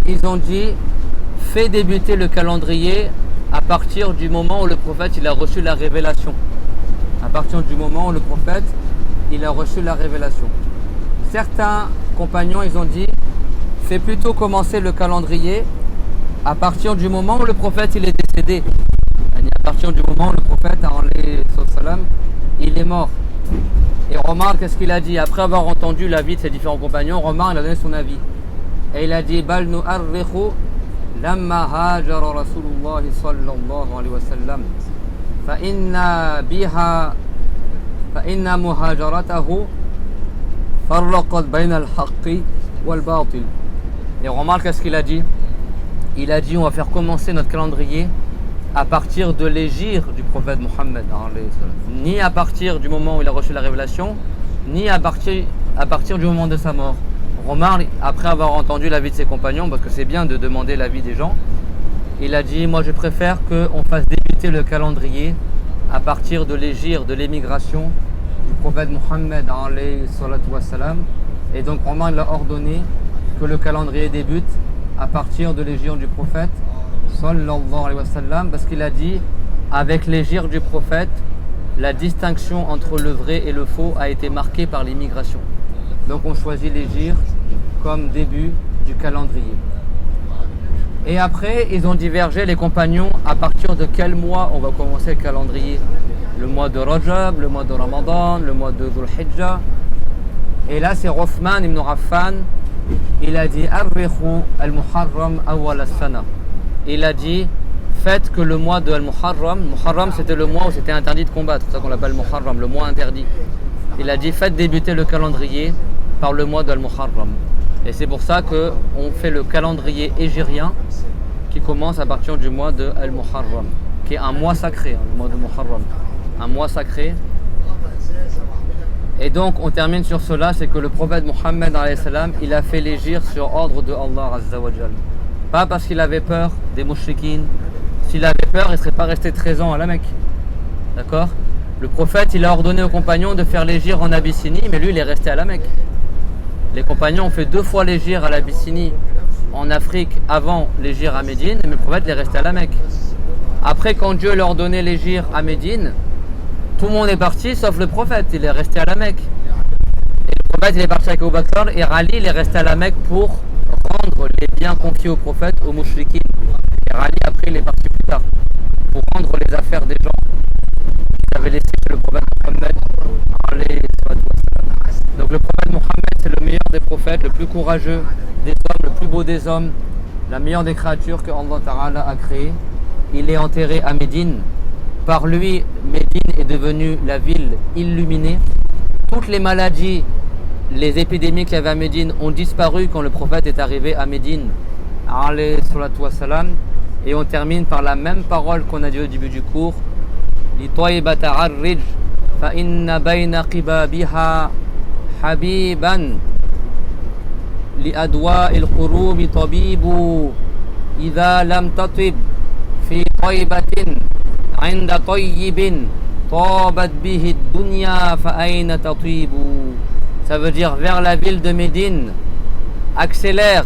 [SPEAKER 1] ils ont dit fais débuter le calendrier à partir du moment où le prophète il a reçu la révélation. À partir du moment où le prophète il a reçu la révélation. Certains compagnons, ils ont dit fais plutôt commencer le calendrier à partir du moment où le prophète il est décédé. À partir du moment où le prophète il est mort. Et Omar, qu'est-ce qu'il a dit? Après avoir entendu l'avis de ses différents compagnons, Omar il a donné son avis. Et il a dit Bal nu'arrikhu lamma hajara Rasulullah sallallahu alayhi wa sallam fa inna muhajaratahu farraqat bayna al-haqqi wal-batil. Et Omar, qu'est-ce qu'il a dit? Il a dit on va faire commencer notre calendrier à partir de l'hégire du prophète Mohammed, ni à partir du moment où il a reçu la révélation, ni à partir du moment de sa mort. Omar, après avoir entendu l'avis de ses compagnons, parce que c'est bien de demander l'avis des gens, il a dit moi je préfère qu'on fasse débuter le calendrier à partir de l'hégire, de l'émigration du prophète Mohammed, et donc Omar il a ordonné que le calendrier débute à partir de l'hégire du prophète sallallahu alayhi wa sallam, parce qu'il a dit avec l'hégire du prophète la distinction entre le vrai et le faux a été marquée par l'immigration. Donc on choisit l'hégire comme début du calendrier. Et après ils ont divergé les compagnons à partir de quel mois on va commencer le calendrier. Le mois de Rajab, le mois de Ramadan, le mois de Dhul Hijjah. Et là c'est Uthman ibn Affan, il a dit Arrikhu al-Muharram awwal as-sana. Il a dit faites que le mois de Al-Muharram, c'était le mois où c'était interdit de combattre, c'est ça qu'on l'appelle Muharram, le mois interdit. Il a dit faites débuter le calendrier par le mois de Al-Muharram. Et c'est pour ça qu'on fait le calendrier hégirien qui commence à partir du mois de Al-Muharram, qui est un mois sacré, le mois de Muharram, un mois sacré. Et donc on termine sur cela, c'est que le prophète Mohammed il a fait l'hégire sur ordre de Allah Azza wa Jal. Pas parce qu'il avait peur des mouchriquines. S'il avait peur, il ne serait pas resté 13 ans à la Mecque. D'accord? Le prophète, il a ordonné aux compagnons de faire l'hégire en Abyssinie, mais lui, il est resté à la Mecque. Les compagnons ont fait 2 fois l'hégire à l'Abyssinie en Afrique avant l'hégire à Médine, mais le prophète, il est resté à la Mecque. Après, quand Dieu leur donnait l'hégire à Médine, tout le monde est parti, sauf le prophète, il est resté à la Mecque. Et le prophète, il est parti avec Abu Bakr, et Rali, il est resté à la Mecque pour rendre les biens confiés au prophète, aux mouchriquines. Et Rali, après, il est parti plus tard pour rendre les affaires des gens qui avaient laissé le prophète Mohammed. Donc le prophète Mohammed, c'est le meilleur des prophètes, le plus courageux des hommes, le plus beau des hommes, la meilleure des créatures que Allah Ta'ala a créées. Il est enterré à Médine. Par lui, Médine est devenue la ville illuminée. Toutes les maladies, les épidémies qu'il y avait à Médine ont disparu quand le prophète est arrivé à Médine. Et on termine par la même parole qu'on a dit au début du cours. فإن بين قبابها حبيبا لأدواء القلوب طبيب إذا لم تطب في طيبة عند طيب طابت به الدنيا فأين تطيب. Ça veut dire vers la ville de Médine, accélère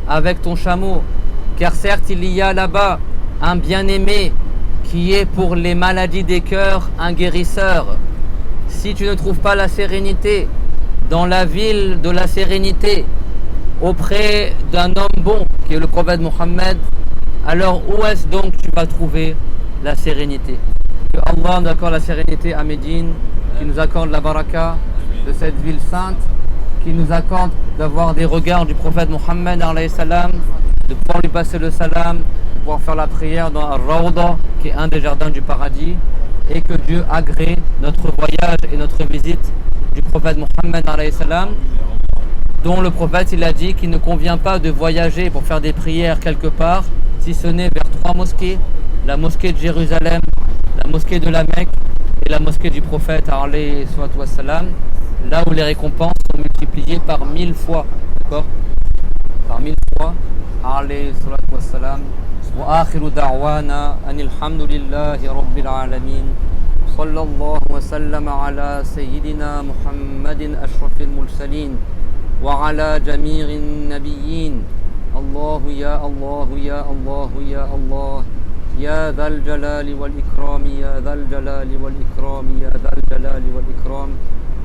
[SPEAKER 1] avec ton chameau, car certes il y a là-bas un bien-aimé qui est pour les maladies des cœurs un guérisseur. Si tu ne trouves pas la sérénité dans la ville de la sérénité auprès d'un homme bon qui est le prophète Mohammed, alors où est-ce donc tu vas trouver la sérénité? Que Allah nous accorde la sérénité à Médine, qui nous accorde la baraka de cette ville sainte, qui nous accorde d'avoir des regards du prophète Mohammed alayhi salam, de pouvoir lui passer le salam, de pouvoir faire la prière dans Al-Rawda, qui est un des jardins du paradis, et que Dieu agrée notre voyage et notre visite du prophète Mohammed alayhi salam, dont le prophète il a dit qu'il ne convient pas de voyager pour faire des prières quelque part, si ce n'est vers 3 mosquées, la mosquée de Jérusalem, la mosquée de la Mecque et la mosquée du prophète alayhi salam, là où les récompenses sont multipliées par 1000 fois, d'accord, par 1000 fois, alayhi salam. Wa akhiru da'wana anil hamdulillahi rabbil alamin. Sallallahu wa sallam ala sayyidina Muhammadin ashrafil mursalin wa ala jami'in nabiyyin. Allahu ya Allah ya Allah ya Allah. يا ذا الجلال والإكرام يا ذا الجلال والإكرام يا ذا الجلال والإكرام.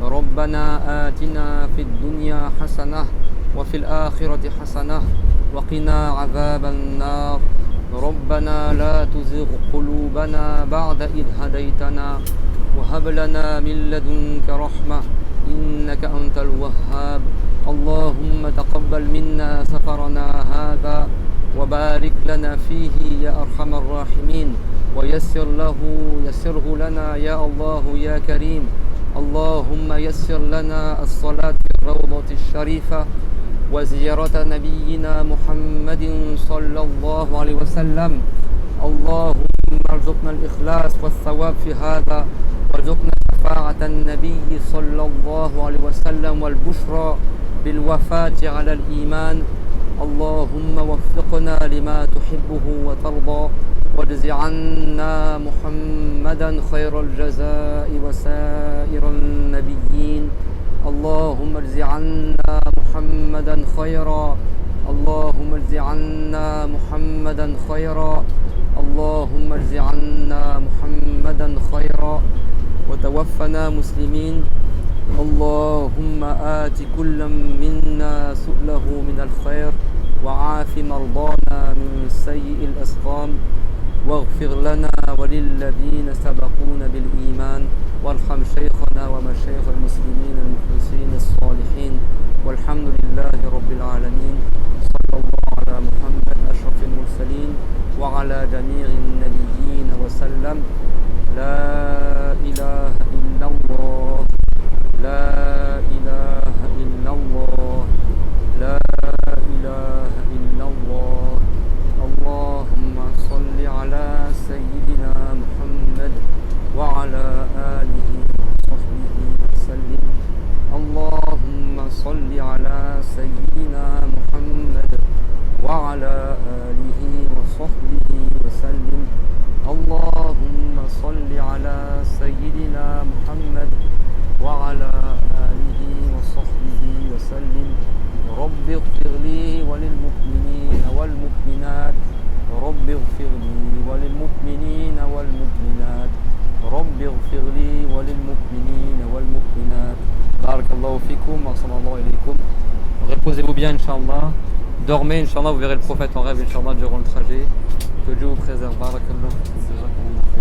[SPEAKER 1] ربنا آتنا في الدنيا حسنة وفي الآخرة حسنة وقنا عذاب النار. ربنا لا تزغ قلوبنا بعد إذ هديتنا وهب لنا من لدنك رحمة إنك أنت الوهاب. اللهم تقبل منا سفرنا هذا وبارك لنا فيه يا أرحم الراحمين يسره لنا يا الله يا كريم. اللهم يسر لنا الصلاة في الروضة الشريفة وزيارة نبينا محمد صلى الله عليه وسلم. اللهم ارزقنا الإخلاص والثواب في هذا وارزقنا شفاعة النبي صلى الله عليه وسلم والبشرى بالوفاة على الإيمان. اللهم وفقنا لما تحبه وترضى واجز عنا محمدا خير الجزاء وسائر النبيين. اللهم اجز عنا محمدا خيرا. اللهم اجز عنا محمدا خيرا. اللهم اجز عنا محمدا خيرا وتوفنا مسلمين. اللهم آت كل منا سؤله من الخير وعاف مرضانا من سيء الأسقام واغفر لنا وللذين سبقونا بالإيمان وارحم شيخنا ومشايخ المسلمين المخلصين الصالحين والحمد لله رب العالمين. صلى الله على محمد أشرف المرسلين وعلى جميع النبيين وسلم. لا إله إلا الله لا إله إلا الله لا إله إلا الله. اللهم صل على سيدنا محمد وعلى آله وصحبه وسلم. اللهم صل على سيدنا محمد وعلى آله وصحبه وسلم. اللهم صل على سيدنا محمد وعلى آله وصحبه وسلم. رب اغفر لي وللمؤمنين والمؤمنات. رب اغفر لي وللمؤمنين والمؤمنات. رب اغفر لي وللمؤمنين والمؤمنات. بارك الله فيكم وصلى الله إليكم. Reposez-vous bien, Inch'Allah. Dormez, Inch'Allah, vous verrez le prophète en rêve, Inch'Allah, durant le trajet. Que Dieu vous préserve. Barakallah.